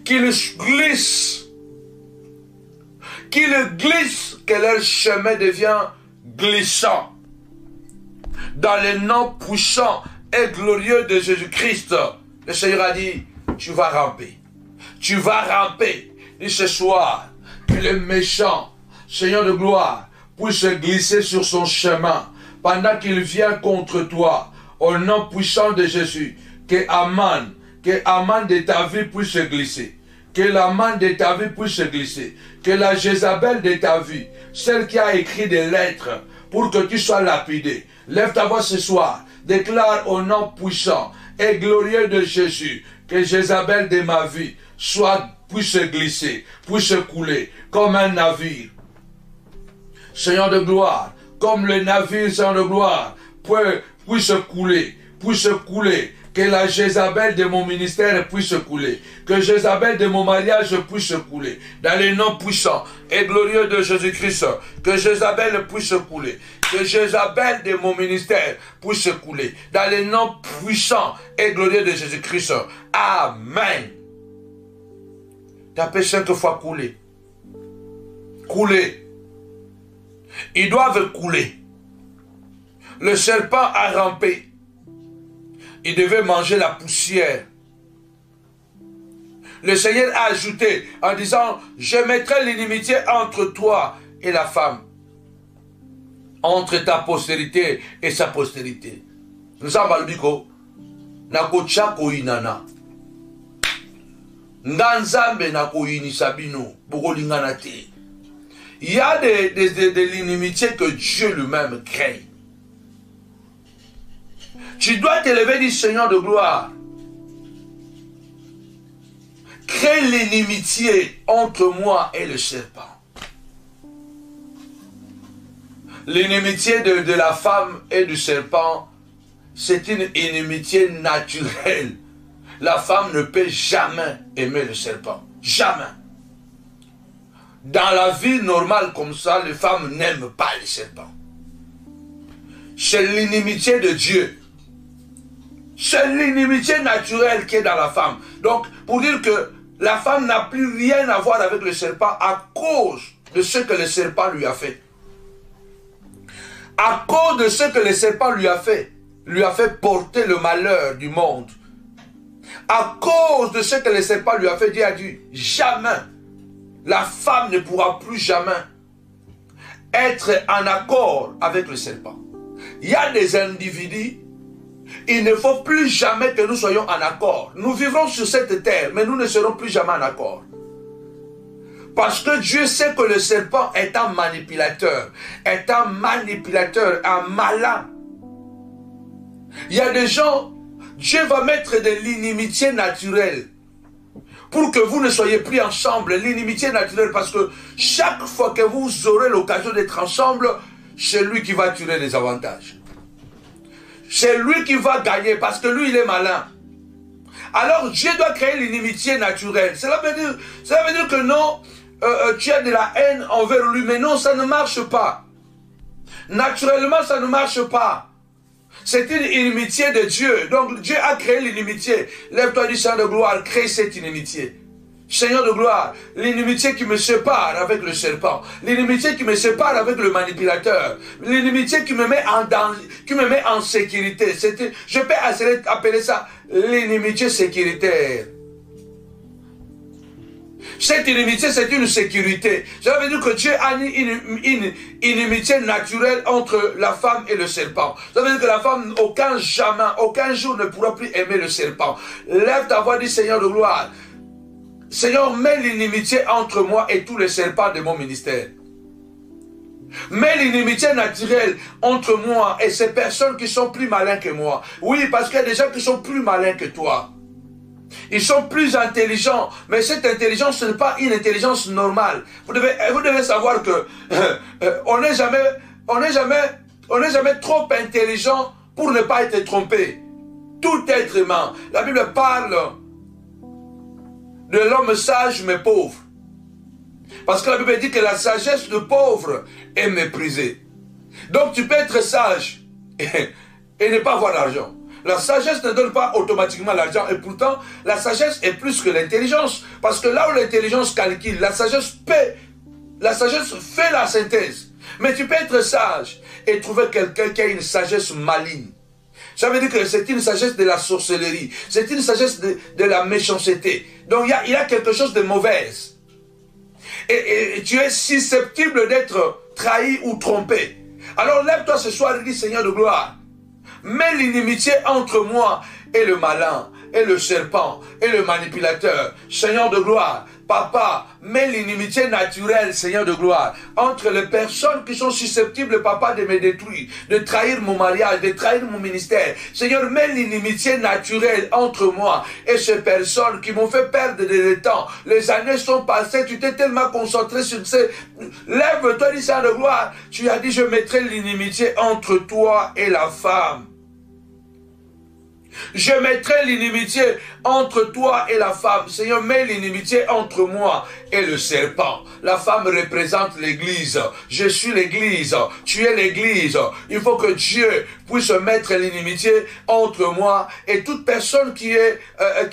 Qu'ils glissent. Qu'ils glissent, que leur chemin devient glissant. Dans le nom puissant et glorieux de Jésus-Christ, le Seigneur a dit, tu vas ramper. Tu vas ramper. Et ce soir, que le méchant, Seigneur de gloire, puisse glisser sur son chemin pendant qu'il vient contre toi. Au nom puissant de Jésus, que Aman de ta vie puisse glisser. Que l'Aman de ta vie puisse glisser. Que la Jézabel de ta vie, celle qui a écrit des lettres pour que tu sois lapidé. Lève ta voix ce soir. Déclare au nom puissant et glorieux de Jésus que Jézabel de ma vie puisse glisser, puisse couler comme un navire. Seigneur de gloire, comme le navire, Seigneur de gloire, puisse couler. Que la Jézabel de mon ministère puisse couler. Que Jézabel de mon mariage puisse couler. Dans les noms puissants et glorieux de Jésus-Christ. Que Jézabel puisse couler. Que Jézabel de mon ministère puisse couler. Dans les noms puissants et glorieux de Jésus-Christ. Amen. Tapez 5 fois couler. Couler. Ils doivent couler. Le serpent a rampé. Il devait manger la poussière. Le Seigneur a ajouté en disant, je mettrai l'inimitié entre toi et la femme, entre ta postérité et sa postérité. Nous sommes à l'ubiko. Nakochako inana. Nganzambe nakoini sabino. Bogolinganate. Il y a de l'inimitié que Dieu lui-même crée. Tu dois t'élever du Seigneur de gloire. crée l'inimitié entre moi et le serpent. L'inimitié de la femme et du serpent, c'est une inimitié naturelle. La femme ne peut jamais aimer le serpent. Jamais. Dans la vie normale comme ça, les femmes n'aiment pas les serpents. C'est l'inimitié de Dieu. C'est l'inimitié naturelle qui est dans la femme. Donc, pour dire que la femme n'a plus rien à voir avec le serpent à cause de ce que le serpent lui a fait. À cause de ce que le serpent lui a fait porter le malheur du monde. À cause de ce que le serpent lui a fait, Dieu a dit, jamais, la femme ne pourra plus jamais être en accord avec le serpent. Il y a des individus, il ne faut plus jamais que nous soyons en accord. Nous vivrons sur cette terre, mais nous ne serons plus jamais en accord. Parce que Dieu sait que le serpent est un manipulateur, un malin. Il y a des gens, Dieu va mettre de l'inimitié naturelle pour que vous ne soyez plus ensemble. L'inimitié naturelle, parce que chaque fois que vous aurez l'occasion d'être ensemble, c'est lui qui va tirer les avantages. C'est lui qui va gagner parce que lui, il est malin. Alors Dieu doit créer l'inimitié naturelle. Cela veut dire que non, tu as de la haine envers lui, mais non, ça ne marche pas. Naturellement, ça ne marche pas. C'est une inimitié de Dieu. Donc Dieu a créé l'inimitié. Lève-toi du Seigneur de gloire, crée cette inimitié. Seigneur de gloire, l'inimitié qui me sépare avec le serpent, l'inimitié qui me sépare avec le manipulateur, l'inimitié qui me met en danger, qui me met en sécurité. Je peux appeler ça l'inimitié sécuritaire. Cette inimitié, c'est une sécurité. Ça veut dire que Dieu a une inimitié naturelle entre la femme et le serpent. Ça veut dire que la femme, aucun jour ne pourra plus aimer le serpent. Lève ta voix, dis Seigneur de gloire. Seigneur, mets l'inimitié entre moi et tous les serpents de mon ministère. Mets l'inimitié naturelle entre moi et ces personnes qui sont plus malins que moi. Oui, parce qu'il y a des gens qui sont plus malins que toi. Ils sont plus intelligents, mais cette intelligence, ce n'est pas une intelligence normale. Vous devez savoir que on n'est jamais trop intelligent pour ne pas être trompé. Tout être humain. La Bible parle de l'homme sage mais pauvre. Parce que la Bible dit que la sagesse de pauvre est méprisée. Donc tu peux être sage et ne pas avoir d'argent. La sagesse ne donne pas automatiquement l'argent. Et pourtant, la sagesse est plus que l'intelligence. Parce que là où l'intelligence calcule, la sagesse fait la synthèse. Mais tu peux être sage et trouver quelqu'un qui a une sagesse maligne. Ça veut dire que c'est une sagesse de la sorcellerie. C'est une sagesse de la méchanceté. Donc il y a quelque chose de mauvais. Et tu es susceptible d'être trahi ou trompé. Alors lève-toi ce soir et dis Seigneur de gloire. Mets l'inimitié entre moi et le malin, et le serpent, et le manipulateur. Seigneur de gloire, Papa, mets l'inimitié naturelle, Seigneur de gloire, entre les personnes qui sont susceptibles, Papa, de me détruire, de trahir mon mariage, de trahir mon ministère. Seigneur, mets l'inimitié naturelle entre moi et ces personnes qui m'ont fait perdre le temps. Les années sont passées, tu t'es tellement concentré sur ces... Lève-toi, dis Seigneur de gloire. Tu as dit, je mettrai l'inimitié entre toi et la femme. Je mettrai l'inimitié entre toi et la femme. Seigneur, mets l'inimitié entre moi et le serpent. La femme représente l'église. Je suis l'église. Tu es l'église. Il faut que Dieu puisse mettre l'inimitié entre moi et toute personne qui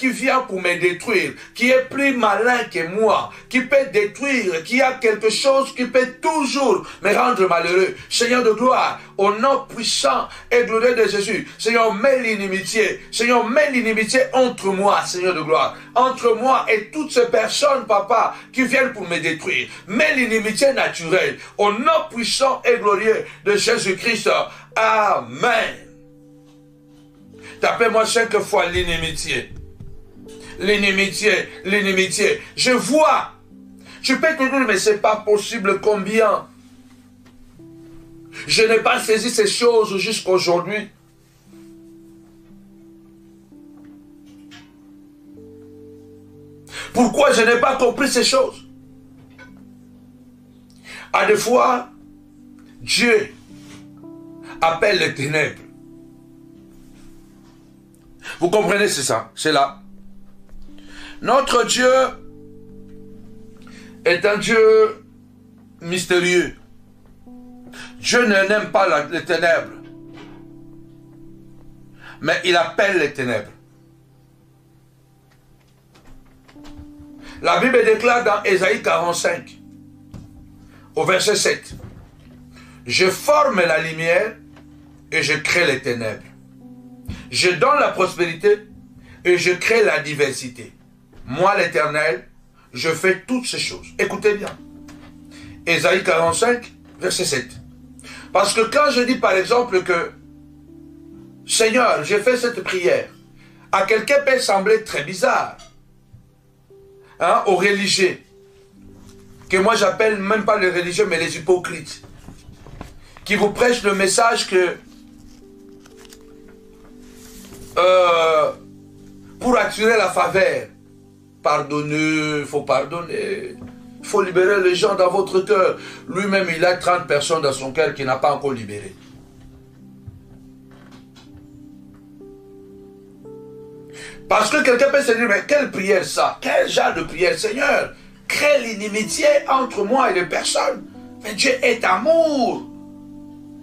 vient pour me détruire, qui est plus malin que moi, qui peut détruire, qui a quelque chose qui peut toujours me rendre malheureux. Seigneur de gloire, au nom puissant et glorieux de Jésus, Seigneur, mets l'inimitié. Seigneur, mets l'inimitié entre moi, Seigneur de gloire, entre moi et toutes ces personnes, Papa, qui viennent pour me détruire. Mets l'inimitié naturelle, au nom puissant et glorieux de Jésus-Christ. Amen. Tapez-moi 5 fois l'inimitié. L'inimitié, l'inimitié. Je vois. Tu peux te dire, mais c'est pas possible combien. Je n'ai pas saisi ces choses jusqu'à aujourd'hui. Pourquoi je n'ai pas compris ces choses? À des fois, Dieu appelle les ténèbres. Vous comprenez, c'est ça, c'est là. Notre Dieu est un Dieu mystérieux. Dieu n'aime pas les ténèbres. Mais il appelle les ténèbres. La Bible déclare dans Ésaïe 45, au verset 7, « Je forme la lumière et je crée les ténèbres. Je donne la prospérité et je crée la diversité. Moi, l'Éternel, je fais toutes ces choses. » Écoutez bien. Ésaïe 45, verset 7. Parce que quand je dis par exemple que « Seigneur, j'ai fait cette prière », à quelqu'un peut sembler très bizarre. Hein, aux religieux, que moi j'appelle même pas les religieux mais les hypocrites, qui vous prêchent le message que pour attirer la faveur, pardonnez, il faut pardonner, il faut libérer les gens dans votre cœur. Lui-même il a 30 personnes dans son cœur qu'il n'a pas encore libérées. Parce que quelqu'un peut se dire, mais quelle prière ça? Quel genre de prière, Seigneur? Crée l'inimitié entre moi et les personnes. Mais Dieu est amour.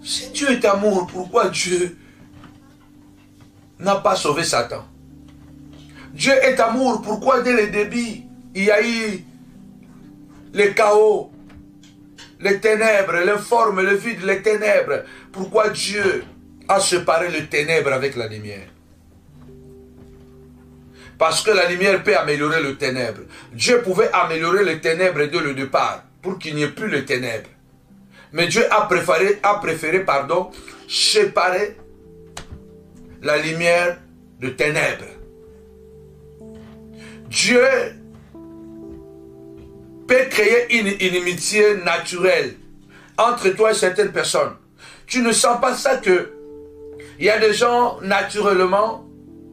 Si Dieu est amour, pourquoi Dieu n'a pas sauvé Satan? Dieu est amour, pourquoi dès le début, il y a eu le chaos, les ténèbres, l'informe, le vide, les ténèbres? Pourquoi Dieu a séparé les ténèbres avec la lumière? Parce que la lumière peut améliorer le ténèbre. Dieu pouvait améliorer les ténèbres dès le départ, pour qu'il n'y ait plus les ténèbres. Mais Dieu a préféré séparer la lumière de ténèbres. Dieu peut créer une inimitié naturelle entre toi et certaines personnes. Tu ne sens pas ça que il y a des gens, naturellement,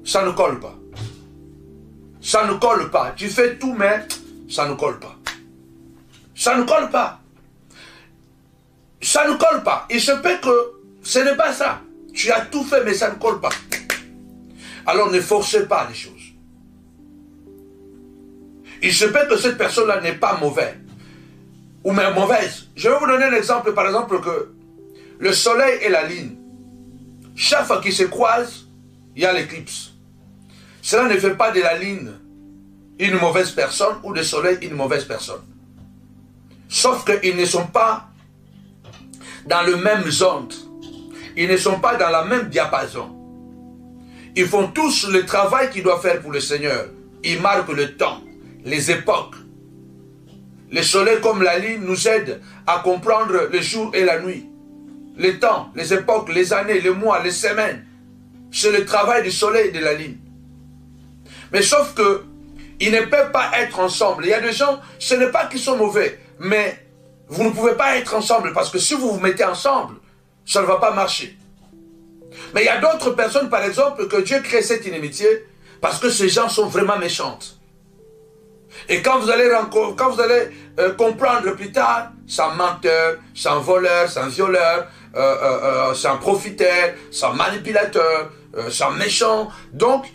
ça ne colle pas. Ça ne colle pas. Tu fais tout, mais ça ne colle pas. Ça ne colle pas. Ça ne colle pas. Il se peut que ce n'est pas ça. Tu as tout fait, mais ça ne colle pas. Alors ne forcez pas les choses. Il se peut que cette personne-là n'est pas mauvaise. Ou même mauvaise. Je vais vous donner un exemple, par exemple, que le soleil et la lune, chaque fois qu'ils se croisent, il y a l'éclipse. Cela ne fait pas de la lune une mauvaise personne ou du soleil une mauvaise personne. Sauf qu'ils ne sont pas dans le même zone. Ils ne sont pas dans la même diapason. Ils font tous le travail qu'ils doivent faire pour le Seigneur. Ils marquent le temps, les époques. Le soleil comme la lune nous aide à comprendre le jour et la nuit. Les temps, les époques, les années, les mois, les semaines. C'est le travail du soleil et de la lune. Mais sauf que ils ne peuvent pas être ensemble. Il y a des gens, ce n'est pas qu'ils sont mauvais, mais vous ne pouvez pas être ensemble parce que si vous vous mettez ensemble, ça ne va pas marcher. Mais il y a d'autres personnes, par exemple, que Dieu crée cette inimitié parce que ces gens sont vraiment méchantes. Et quand vous allez comprendre plus tard, c'est un menteur, c'est un voleur, c'est un violeur, c'est un profiteur, c'est un manipulateur, c'est un méchant. Donc,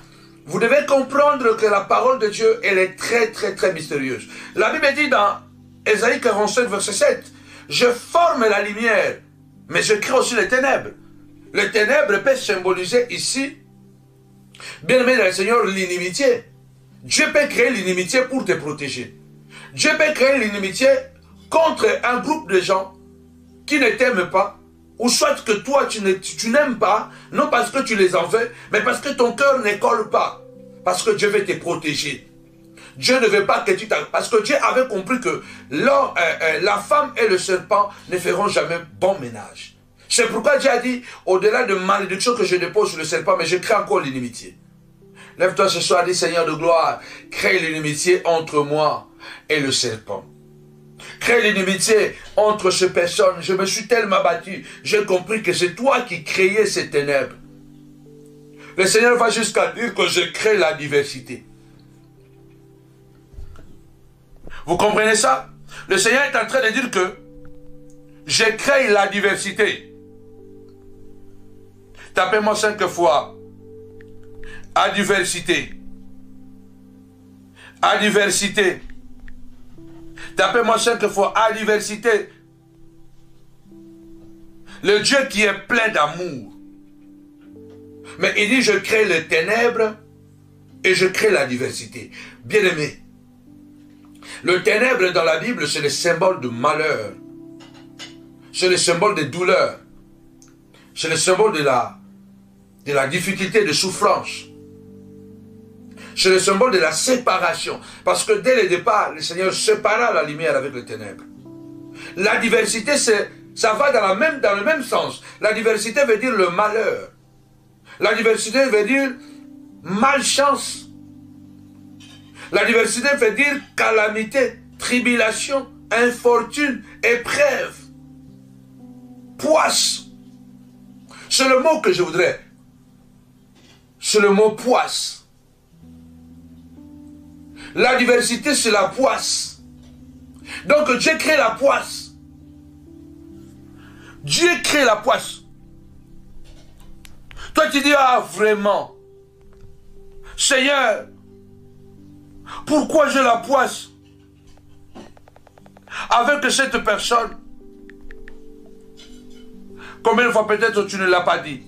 vous devez comprendre que la parole de Dieu, elle est très, très, très mystérieuse. La Bible dit dans Ésaïe 47, verset 7, « Je forme la lumière, mais je crée aussi les ténèbres. » Les ténèbres peuvent symboliser ici, bien aimé dans le Seigneur, l'inimitié. Dieu peut créer l'inimitié pour te protéger. Dieu peut créer l'inimitié contre un groupe de gens qui ne t'aiment pas, ou soit que toi, tu n'aimes pas, non parce que tu les en veux, mais parce que ton cœur ne colle pas. Parce que Dieu veut te protéger. Dieu ne veut pas que tu t'arrêtes. Parce que Dieu avait compris que la femme et le serpent ne feront jamais bon ménage. C'est pourquoi Dieu a dit, au-delà de malédiction que je dépose sur le serpent, mais je crée encore l'inimitié. Lève-toi ce soir, dis Seigneur de gloire, crée l'inimitié entre moi et le serpent. Crée l'inimitié entre ces personnes. Je me suis tellement battu. J'ai compris que c'est toi qui créais ces ténèbres. Le Seigneur va jusqu'à dire que je crée la diversité. Vous comprenez ça? Le Seigneur est en train de dire que j'ai créé la diversité. Tapez-moi 5 fois. Adversité. Adversité. Tapez-moi 5 fois. Adversité. Le Dieu qui est plein d'amour. Mais il dit, je crée les ténèbres et je crée la diversité. Bien-aimé, le ténèbre dans la Bible, c'est le symbole de malheur. C'est le symbole de douleur. C'est le symbole de la difficulté, de souffrance. C'est le symbole de la séparation. Parce que dès le départ, le Seigneur sépara la lumière avec les ténèbres. La diversité, ça va dans le même sens. La diversité veut dire le malheur. La diversité veut dire malchance. La diversité veut dire calamité, tribulation, infortune, épreuve, poisse. C'est le mot que je voudrais. C'est le mot poisse. La diversité, c'est la poisse. Donc Dieu crée la poisse. Dieu crée la poisse. Toi tu dis, ah vraiment, Seigneur, pourquoi j'ai la poisse avec cette personne? Combien de fois peut-être tu ne l'as pas dit?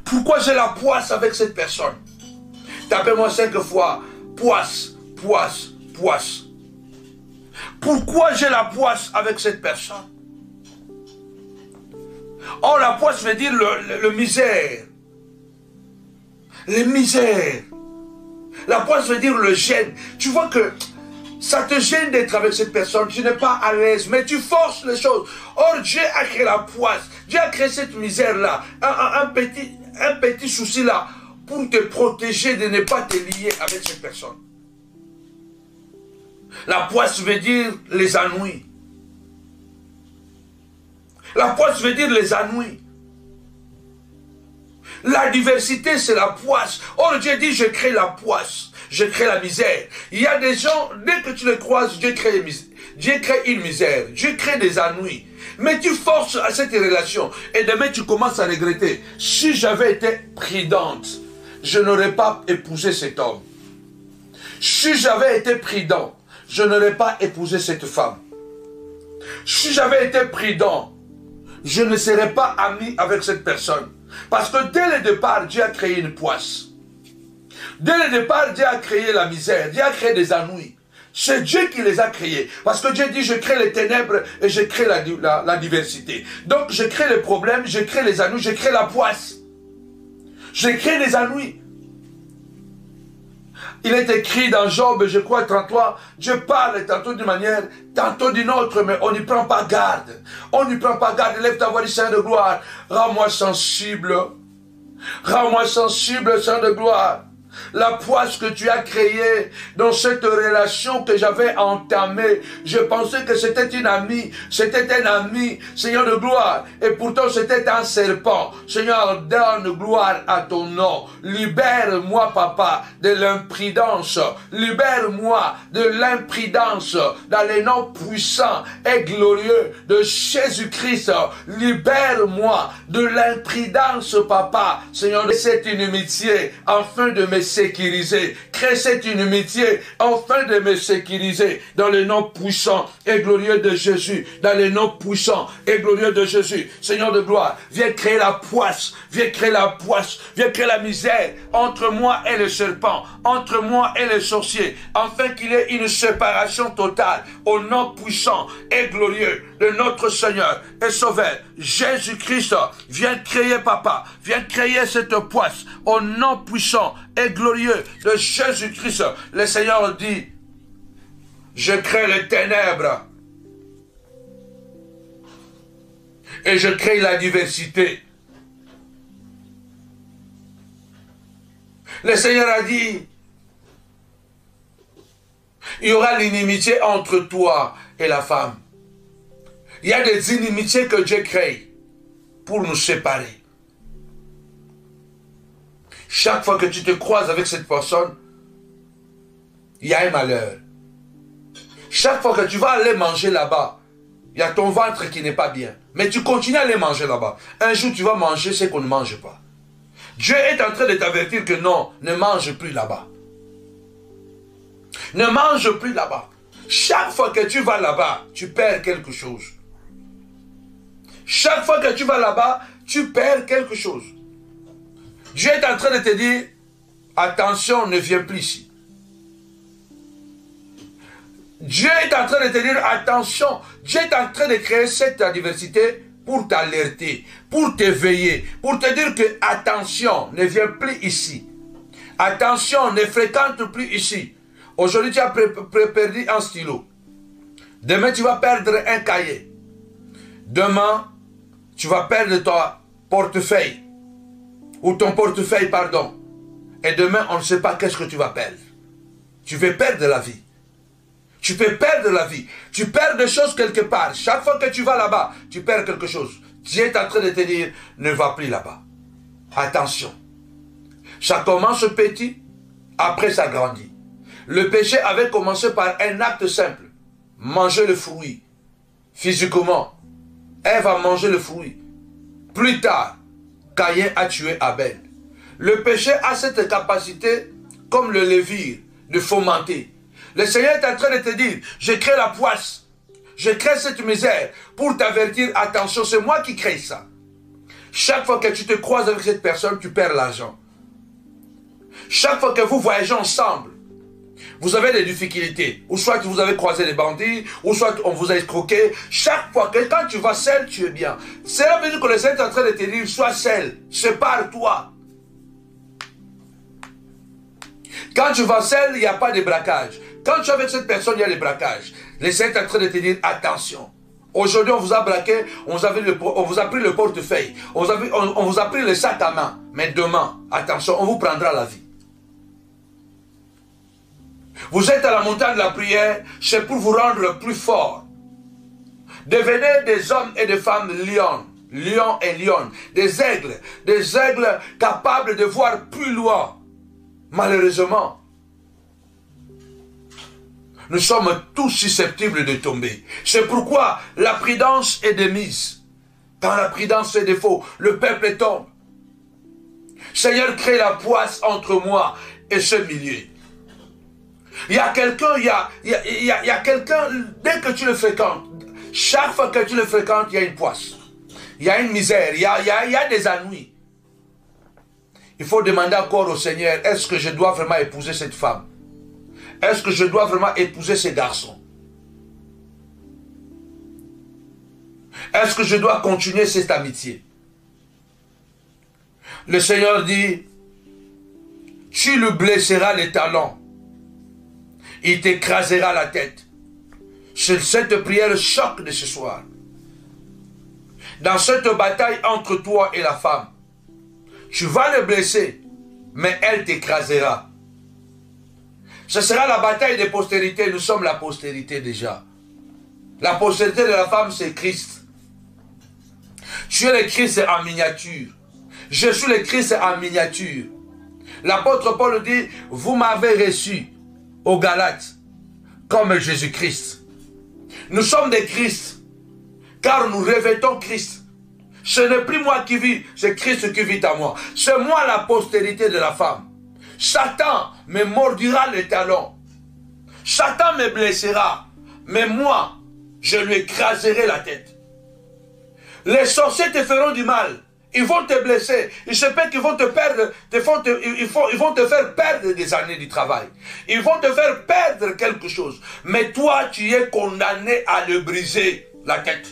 Pourquoi j'ai la poisse avec cette personne? Tapez-moi 5 fois, poisse, poisse, poisse. Pourquoi j'ai la poisse avec cette personne? Oh, la poisse veut dire le misère. Le misère. La poisse veut dire le gêne. Tu vois que ça te gêne d'être avec cette personne. Tu n'es pas à l'aise, mais tu forces les choses. Or, Dieu a créé la poisse. Dieu a créé cette misère-là. Un petit souci-là pour te protéger de ne pas te lier avec cette personne. La poisse veut dire les ennuis. La poisse veut dire les ennuis. La diversité, c'est la poisse. Or, Dieu dit, je crée la poisse. Je crée la misère. Il y a des gens, dès que tu les croises, Dieu crée une misère. Dieu crée des ennuis. Mais tu forces à cette relation. Et demain, tu commences à regretter. Si j'avais été prudente, je n'aurais pas épousé cet homme. Si j'avais été prudent, je n'aurais pas épousé cette femme. Si j'avais été prudent, je ne serais pas ami avec cette personne. Parce que dès le départ, Dieu a créé une poisse. Dès le départ, Dieu a créé la misère. Dieu a créé des ennuis. C'est Dieu qui les a créés. Parce que Dieu dit, je crée les ténèbres et je crée la diversité. Donc, je crée les problèmes, je crée les ennuis, je crée la poisse. Je crée les ennuis. Il est écrit dans Job, je crois, 33, Dieu parle tantôt d'une manière, tantôt d'une autre, mais on n'y prend pas garde. On n'y prend pas garde. Lève ta voix du Saint de gloire. Rends-moi sensible. Rends-moi sensible, Saint de gloire. La poisse que tu as créée dans cette relation que j'avais entamée, je pensais que c'était une amie, c'était un ami, Seigneur de gloire, et pourtant c'était un serpent. Seigneur, donne gloire à ton nom. Libère-moi, papa, de l'imprudence. Libère-moi de l'imprudence dans les noms puissants et glorieux de Jésus-Christ. Libère-moi de l'imprudence, papa. Seigneur, cette inimitié afin de me sécuriser. Crée cette inimitié afin de me sécuriser dans le nom puissant et glorieux de Jésus. Dans le nom puissant et glorieux de Jésus. Seigneur de gloire, viens créer la poisse. Viens créer la poisse. Viens créer la misère entre moi et le serpent. Entre moi et les sorciers. Afin qu'il y ait une séparation totale. Au nom puissant et glorieux de notre Seigneur et Sauveur Jésus-Christ. Viens créer, papa. Viens créer cette poisse. Au nom puissant et glorieux de Jésus-Christ. Le Seigneur dit, je crée les ténèbres et je crée la diversité. Le Seigneur a dit, il y aura l'inimitié entre toi et la femme. Il y a des inimitiés que Dieu crée pour nous séparer. Chaque fois que tu te croises avec cette personne, il y a un malheur. Chaque fois que tu vas aller manger là-bas, il y a ton ventre qui n'est pas bien. Mais tu continues à aller manger là-bas. Un jour, tu vas manger ce qu'on ne mange pas. Dieu est en train de t'avertir que non, ne mange plus là-bas. Ne mange plus là-bas. Chaque fois que tu vas là-bas, tu perds quelque chose. Chaque fois que tu vas là-bas, tu perds quelque chose. Dieu est en train de te dire, attention, ne viens plus ici. Dieu est en train de te dire, attention, Dieu est en train de créer cette adversité pour t'alerter, pour t'éveiller, pour te dire que, attention, ne viens plus ici. Attention, ne fréquente plus ici. Aujourd'hui, tu as perdu un stylo. Demain, tu vas perdre un cahier. Demain, tu vas perdre ton portefeuille. Ou ton portefeuille, pardon. Et demain, on ne sait pas qu'est-ce que tu vas perdre. Tu vas perdre la vie. Tu peux perdre la vie. Tu perds des choses quelque part. Chaque fois que tu vas là-bas, tu perds quelque chose. Dieu est en train de te dire, ne va plus là-bas. Attention. Ça commence petit, après ça grandit. Le péché avait commencé par un acte simple. Manger le fruit. Physiquement. Ève a mangé le fruit. Plus tard, Caïn a tué Abel. Le péché a cette capacité, comme le lévir, de fomenter. Le Seigneur est en train de te dire, je crée la poisse, je crée cette misère pour t'avertir, attention, c'est moi qui crée ça. Chaque fois que tu te croises avec cette personne, tu perds l'argent. Chaque fois que vous voyagez ensemble, vous avez des difficultés. Ou soit vous avez croisé des bandits, ou soit on vous a escroqué. Chaque fois que quand tu vas seul, tu es bien. Cela veut dire que le Seigneur est en train de te dire, sois seul, sépare-toi. Quand tu vas seul, il n'y a pas de braquage. Quand tu es avec cette personne, il y a des braquages. Le Seigneur est en train de te dire, attention. Aujourd'hui, on vous a braqué, on vous a pris le portefeuille, on vous a pris le sac à main. Mais demain, attention, on vous prendra la vie. Vous êtes à la montagne de la prière, c'est pour vous rendre plus fort. Devenez des hommes et des femmes lions, lions et lionnes, des aigles capables de voir plus loin. Malheureusement, nous sommes tous susceptibles de tomber. C'est pourquoi la prudence est de mise. Quand la prudence est défaut, le peuple tombe. Seigneur, crée la poisse entre moi et ce milieu. Il y a quelqu'un, il y a quelqu'un, dès que tu le fréquentes, chaque fois que tu le fréquentes, il y a une poisse. Il y a une misère, il y a des ennuis. Il faut demander encore au Seigneur, est-ce que je dois vraiment épouser cette femme? Est-ce que je dois vraiment épouser ces garçons? Est-ce que je dois continuer cette amitié? Le Seigneur dit, tu lui blesseras les talons. Il t'écrasera la tête. C'est cette prière choc de ce soir. Dans cette bataille entre toi et la femme, tu vas le blesser, mais elle t'écrasera. Ce sera la bataille des postérités. Nous sommes la postérité déjà. La postérité de la femme, c'est Christ. Tu es le Christ en miniature. Je suis le Christ en miniature. L'apôtre Paul dit, vous m'avez reçu aux Galates comme Jésus-Christ. Nous sommes des Christ, car nous revêtons Christ. Ce n'est plus moi qui vis, c'est Christ qui vit en moi. C'est moi la postérité de la femme. Satan me mordira les talons. Satan me blessera. Mais moi, je lui écraserai la tête. Les sorciers te feront du mal. Ils vont te blesser. Il se peut qu'ils vont te perdre. Ils vont te faire perdre des années du travail. Ils vont te faire perdre quelque chose. Mais toi, tu es condamné à le briser la tête.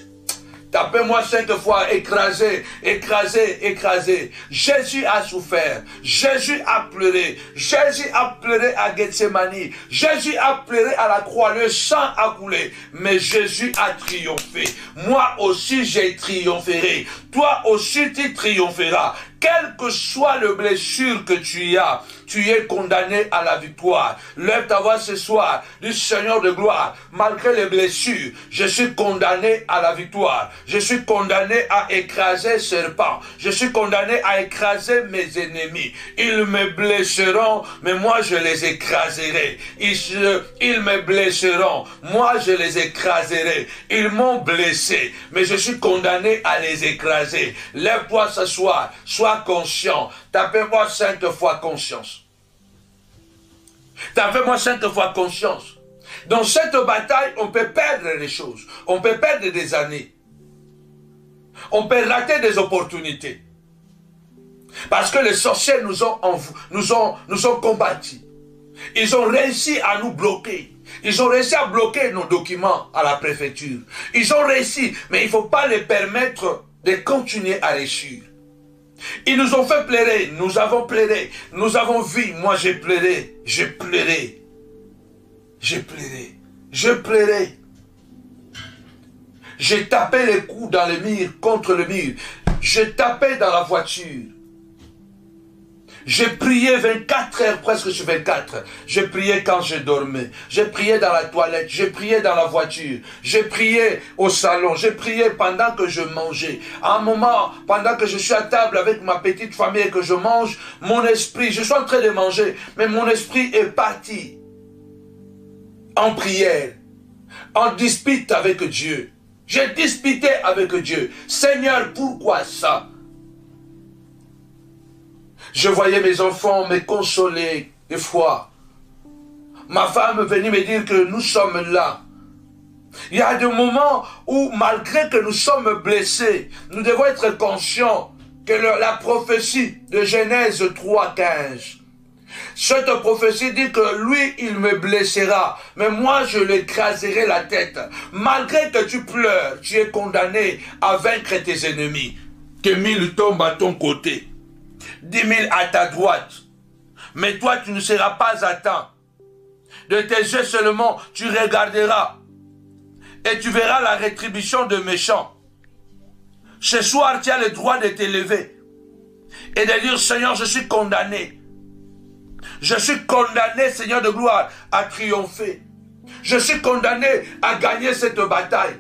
Tapez-moi 5 fois, écrasé, écrasé, écrasé. Jésus a souffert. Jésus a pleuré. Jésus a pleuré à Gethsemane. Jésus a pleuré à la croix. Le sang a coulé. Mais Jésus a triomphé. Moi aussi, j'ai triomphérai. Toi aussi, tu triompheras. quelle que soit le blessure que tu as, tu es condamné à la victoire. Lève ta voix ce soir, dis Seigneur de gloire, malgré les blessures, je suis condamné à la victoire. Je suis condamné à écraser serpent. Je suis condamné à écraser mes ennemis. Ils me blesseront, mais moi je les écraserai. Ils me blesseront, moi je les écraserai. Ils m'ont blessé, mais je suis condamné à les écraser. Lève-toi ce soir, sois conscient. Tapez-moi 5 fois conscience. Tapez-moi 5 fois conscience. Dans cette bataille, on peut perdre les choses. On peut perdre des années. On peut rater des opportunités. Parce que les sorciers nous ont combattus. Ils ont réussi à nous bloquer. Ils ont réussi à bloquer nos documents à la préfecture. Ils ont réussi, mais il ne faut pas les permettre de continuer à réussir. Ils nous ont fait pleurer, nous avons pleuré, nous avons vu, moi j'ai pleuré, j'ai pleuré, j'ai pleuré, je pleurais. J'ai tapé les coups dans le mur, contre le mur, j'ai tapé dans la voiture. J'ai prié 24 heures, presque sur 24. J'ai prié quand je dormais. J'ai prié dans la toilette. J'ai prié dans la voiture. J'ai prié au salon. J'ai prié pendant que je mangeais. À un moment, pendant que je suis à table avec ma petite famille et que je mange, mon esprit, je suis en train de manger, mais mon esprit est parti en prière, en dispute avec Dieu. J'ai disputé avec Dieu. Seigneur, pourquoi ça? Je voyais mes enfants me consoler des fois. Ma femme venait me dire que nous sommes là. Il y a des moments où, malgré que nous sommes blessés, nous devons être conscients que la prophétie de Genèse 3,15, cette prophétie dit que lui, il me blessera, mais moi, je l'écraserai la tête. Malgré que tu pleures, tu es condamné à vaincre tes ennemis. Que 1000 tombent à ton côté. 10 000 à ta droite, mais toi tu ne seras pas atteint. De tes yeux seulement tu regarderas et tu verras la rétribution de méchants. Ce soir tu as le droit de t'élever et de dire Seigneur, je suis condamné. Je suis condamné, Seigneur de gloire, à triompher. Je suis condamné à gagner cette bataille.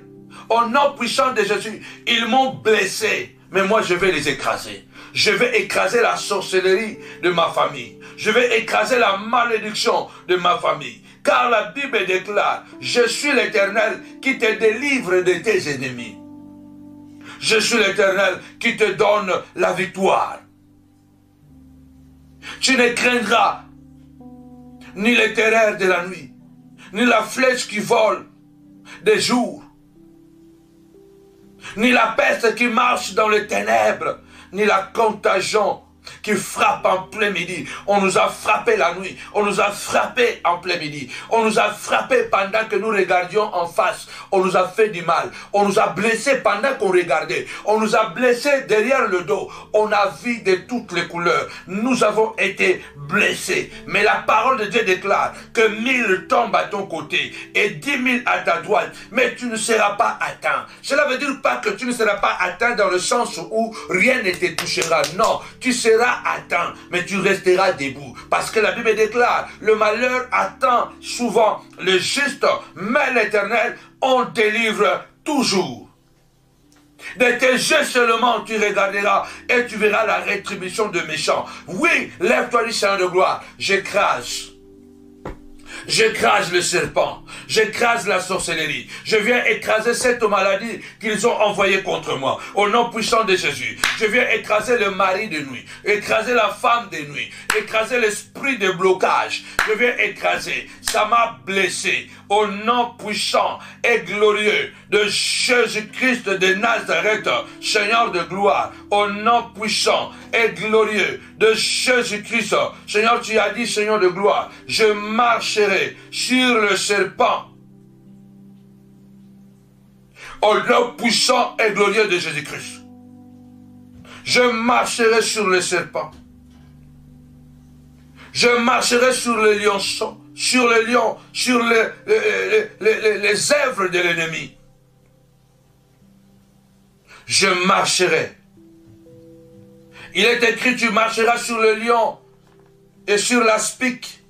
Au nom puissant de Jésus, ils m'ont blessé, mais moi je vais les écraser. Je vais écraser la sorcellerie de ma famille. Je vais écraser la malédiction de ma famille. Car la Bible déclare, je suis l'Éternel qui te délivre de tes ennemis. Je suis l'Éternel qui te donne la victoire. Tu ne craindras ni les terreurs de la nuit, ni la flèche qui vole des jours, ni la peste qui marche dans les ténèbres, ni la contagion qui frappe en plein midi. On nous a frappé la nuit, on nous a frappé en plein midi, on nous a frappé pendant que nous regardions en face, on nous a fait du mal, on nous a blessés pendant qu'on regardait, on nous a blessés derrière le dos, on a vu de toutes les couleurs, nous avons été blessés. Mais la parole de Dieu déclare que 1000 tombent à ton côté et 10 000 à ta droite, mais tu ne seras pas atteint. Cela veut dire pas que tu ne seras pas atteint dans le sens où rien ne te touchera. Non, tu seras atteint, mais tu resteras debout. Parce que la Bible déclare, le malheur attend souvent le juste, mais l'Éternel, on délivre toujours. De tes yeux seulement tu regarderas et tu verras la rétribution de méchants. Oui, lève-toi du Seigneur de gloire. J'écrase le serpent. J'écrase la sorcellerie. Je viens écraser cette maladie qu'ils ont envoyée contre moi. Au nom puissant de Jésus. Je viens écraser le mari de nuit. Écraser la femme de nuit. Écraser l'esprit de blocage. Je viens écraser. Ça m'a blessé. Au nom puissant et glorieux de Jésus-Christ de Nazareth, Seigneur de gloire. Au nom puissant et glorieux de Jésus-Christ. Seigneur, tu as dit, Seigneur de gloire, je marcherai sur le serpent. Au nom puissant et glorieux de Jésus-Christ. Je marcherai sur le serpent. Je marcherai sur le lionceau, sur le lion, sur les œuvres de l'ennemi. Je marcherai Il est écrit, tu marcheras sur le lion et sur l'aspic.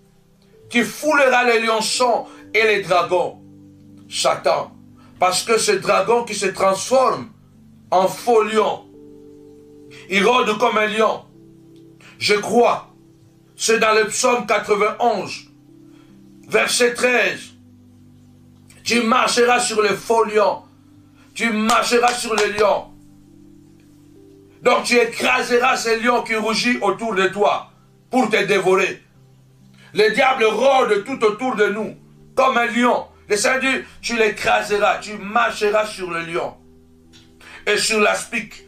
Tu fouleras les lionçons et les dragons. Satan. Parce que ce dragon qui se transforme en faux lion, il rôde comme un lion. Je crois, c'est dans le psaume 91, verset 13. Tu marcheras sur le faux lion. Tu marcheras sur le lion. Donc tu écraseras ces lions qui rugissent autour de toi pour te dévorer. Le diable rôde tout autour de nous comme un lion. Le Seigneur dit, tu l'écraseras, tu marcheras sur le lion et sur l'aspic.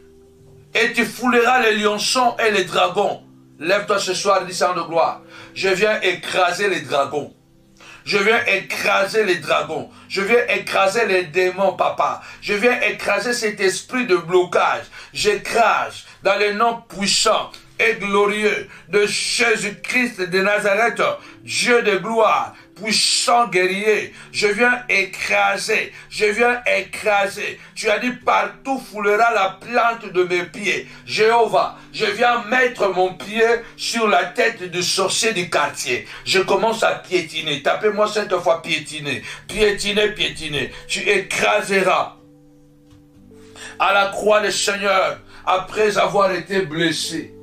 Et tu fouleras les lionçons et les dragons. Lève-toi ce soir, dit Seigneur de gloire. Je viens écraser les dragons. Je viens écraser les dragons. Je viens écraser les démons, papa. Je viens écraser cet esprit de blocage. J'écrase dans le nom puissant et glorieux de Jésus-Christ de Nazareth, Dieu de gloire, puissant guerrier. Je viens écraser. Je viens écraser. Tu as dit, partout foulera la plante de mes pieds. Jéhovah, je viens mettre mon pied sur la tête du sorcier du quartier. Je commence à piétiner. Tapez-moi 5 fois piétiner. Piétiner, piétiner. Tu écraseras à la croix le Seigneur après avoir été blessé.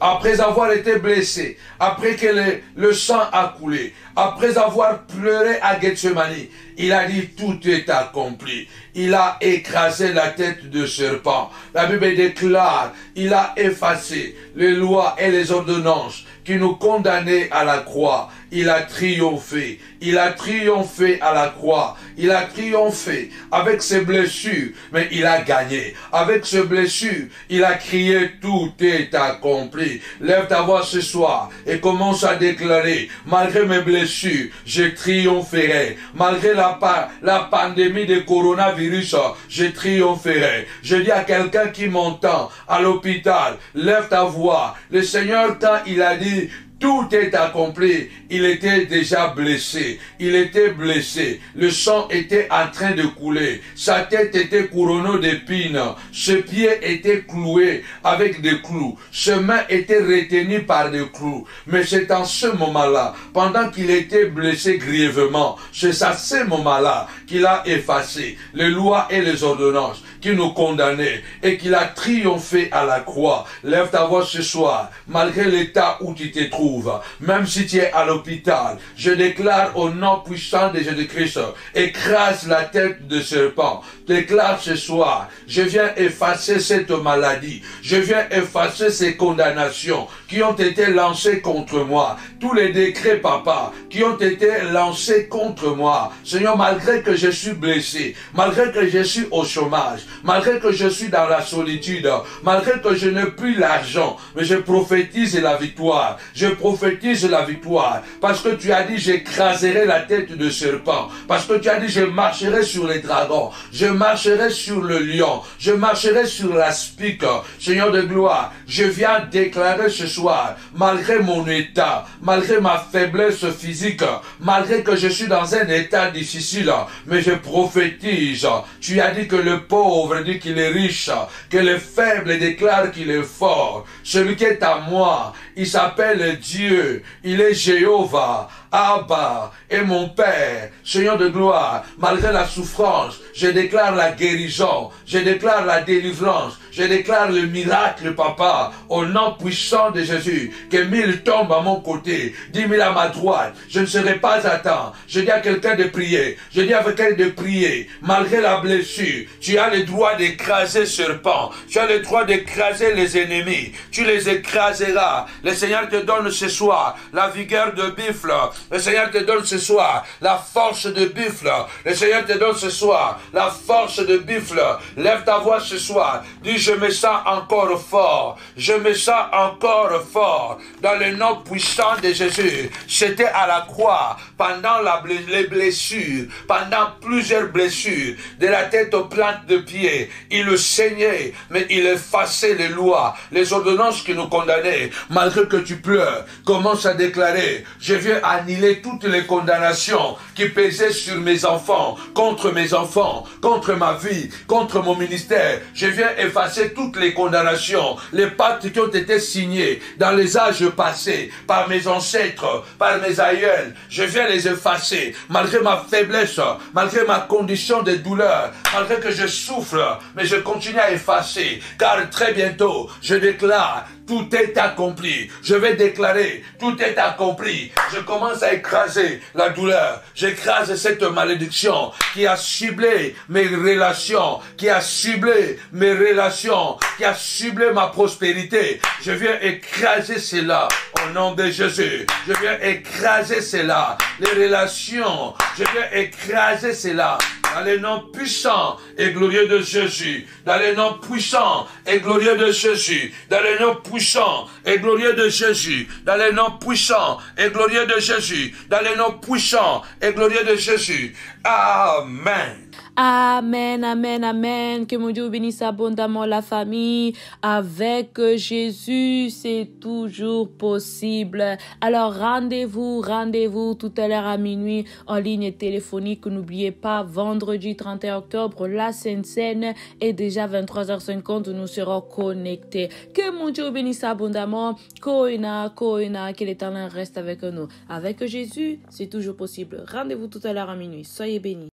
Après avoir été blessé, après que le sang a coulé, après avoir pleuré à Gethsemane, il a dit tout est accompli. Il a écrasé la tête de serpent. La Bible déclare, il a effacé les lois et les ordonnances qui nous condamnaient à la croix. Il a triomphé. Il a triomphé à la croix. Il a triomphé avec ses blessures, mais il a gagné. Avec ses blessures, il a crié tout est accompli. Lève ta voix ce soir et commence à déclarer, malgré mes blessures, je triompherai. Malgré la pandémie de coronavirus, je triompherai. Je dis à quelqu'un qui m'entend à l'hôpital, lève ta voix. Le Seigneur, quand il a dit, tout est accompli. Il était déjà blessé. Il était blessé. Le sang était en train de couler. Sa tête était couronnée d'épines. Ses pieds étaient cloués avec des clous. Ses mains étaient retenues par des clous. Mais c'est en ce moment-là, pendant qu'il était blessé grièvement, c'est à ce moment-là qu'il a effacé les lois et les ordonnances qui nous condamnaient et qu'il a triomphé à la croix. Lève ta voix ce soir, malgré l'état où tu te trouves. Même si tu es à l'hôpital, je déclare au nom puissant de Jésus-Christ, écrase la tête de serpent. Déclare ce soir, je viens effacer cette maladie. Je viens effacer ces condamnations qui ont été lancées contre moi. Tous les décrets, papa, qui ont été lancés contre moi. Seigneur, malgré que je suis blessé, malgré que je suis au chômage, malgré que je suis dans la solitude, malgré que je n'ai plus l'argent, mais je prophétise la victoire. Je prophétise la victoire. Parce que tu as dit, j'écraserai la tête de serpent. Parce que tu as dit, je marcherai sur les dragons. Je marcherai sur le lion. Je marcherai sur l'aspic. Seigneur de gloire, je viens déclarer ce soir, malgré mon état, malgré ma faiblesse physique, malgré que je suis dans un état difficile, mais je prophétise. Tu as dit que le pauvre dit qu'il est riche, que le faible déclare qu'il est fort. Celui qui est à moi, il s'appelle Dieu, il est Jéhovah, Abba et mon Père, Seigneur de gloire. Malgré la souffrance, je déclare la guérison, je déclare la délivrance, je déclare le miracle, papa, au nom puissant de Jésus. Que 1000 tombent à mon côté, 10 000 à ma droite, je ne serai pas à temps. Je dis à quelqu'un de prier, je dis à quelqu'un de prier. Malgré la blessure, tu as le droit d'écraser serpent, tu as le droit d'écraser les ennemis, tu les écraseras. Le Seigneur te donne ce soir la vigueur de buffle. Le Seigneur te donne ce soir la force de buffle. Le Seigneur te donne ce soir la force de buffle. Lève ta voix ce soir. Dis, je me sens encore fort. Je me sens encore fort. Dans le nom puissant de Jésus. C'était à la croix, pendant les blessures, pendant plusieurs blessures, de la tête aux plantes de pied. Il le saignait, mais il effaçait les lois, les ordonnances qui nous condamnaient. Malgré que tu pleures, douleur. Commence à déclarer, je viens annuler toutes les condamnations qui pesaient sur mes enfants, contre ma vie, contre mon ministère. Je viens effacer toutes les condamnations, les pactes qui ont été signés dans les âges passés, par mes ancêtres, par mes aïeuls. Je viens les effacer, malgré ma faiblesse, malgré ma condition de douleur, malgré que je souffre, mais je continue à effacer, car très bientôt, je déclare, tout est accompli. Je vais déclarer, tout est accompli. Je commence à écraser la douleur. J'écrase cette malédiction qui a ciblé mes relations, qui a ciblé mes relations, qui a ciblé ma prospérité. Je viens écraser cela au nom de Jésus. Je viens écraser cela. Les relations, je viens écraser cela. Dans le nom puissant et glorieux de Jésus. Dans le nom puissant et glorieux de Jésus. Dans le nom puissant et glorieux de Jésus. Dans le nom puissant et glorieux de Jésus. Dans le nom puissant et glorieux de Jésus. Amen. Amen, amen, amen. Que mon Dieu bénisse abondamment la famille. Avec Jésus, c'est toujours possible. Alors rendez-vous tout à l'heure à minuit en ligne téléphonique. N'oubliez pas, vendredi 31 octobre, la Sainte Seine est déjà 23h50. Nous serons connectés. Que mon Dieu bénisse abondamment. Koina, que l'Éternel reste avec nous. Avec Jésus, c'est toujours possible. Rendez-vous tout à l'heure à minuit. Soyez bénis.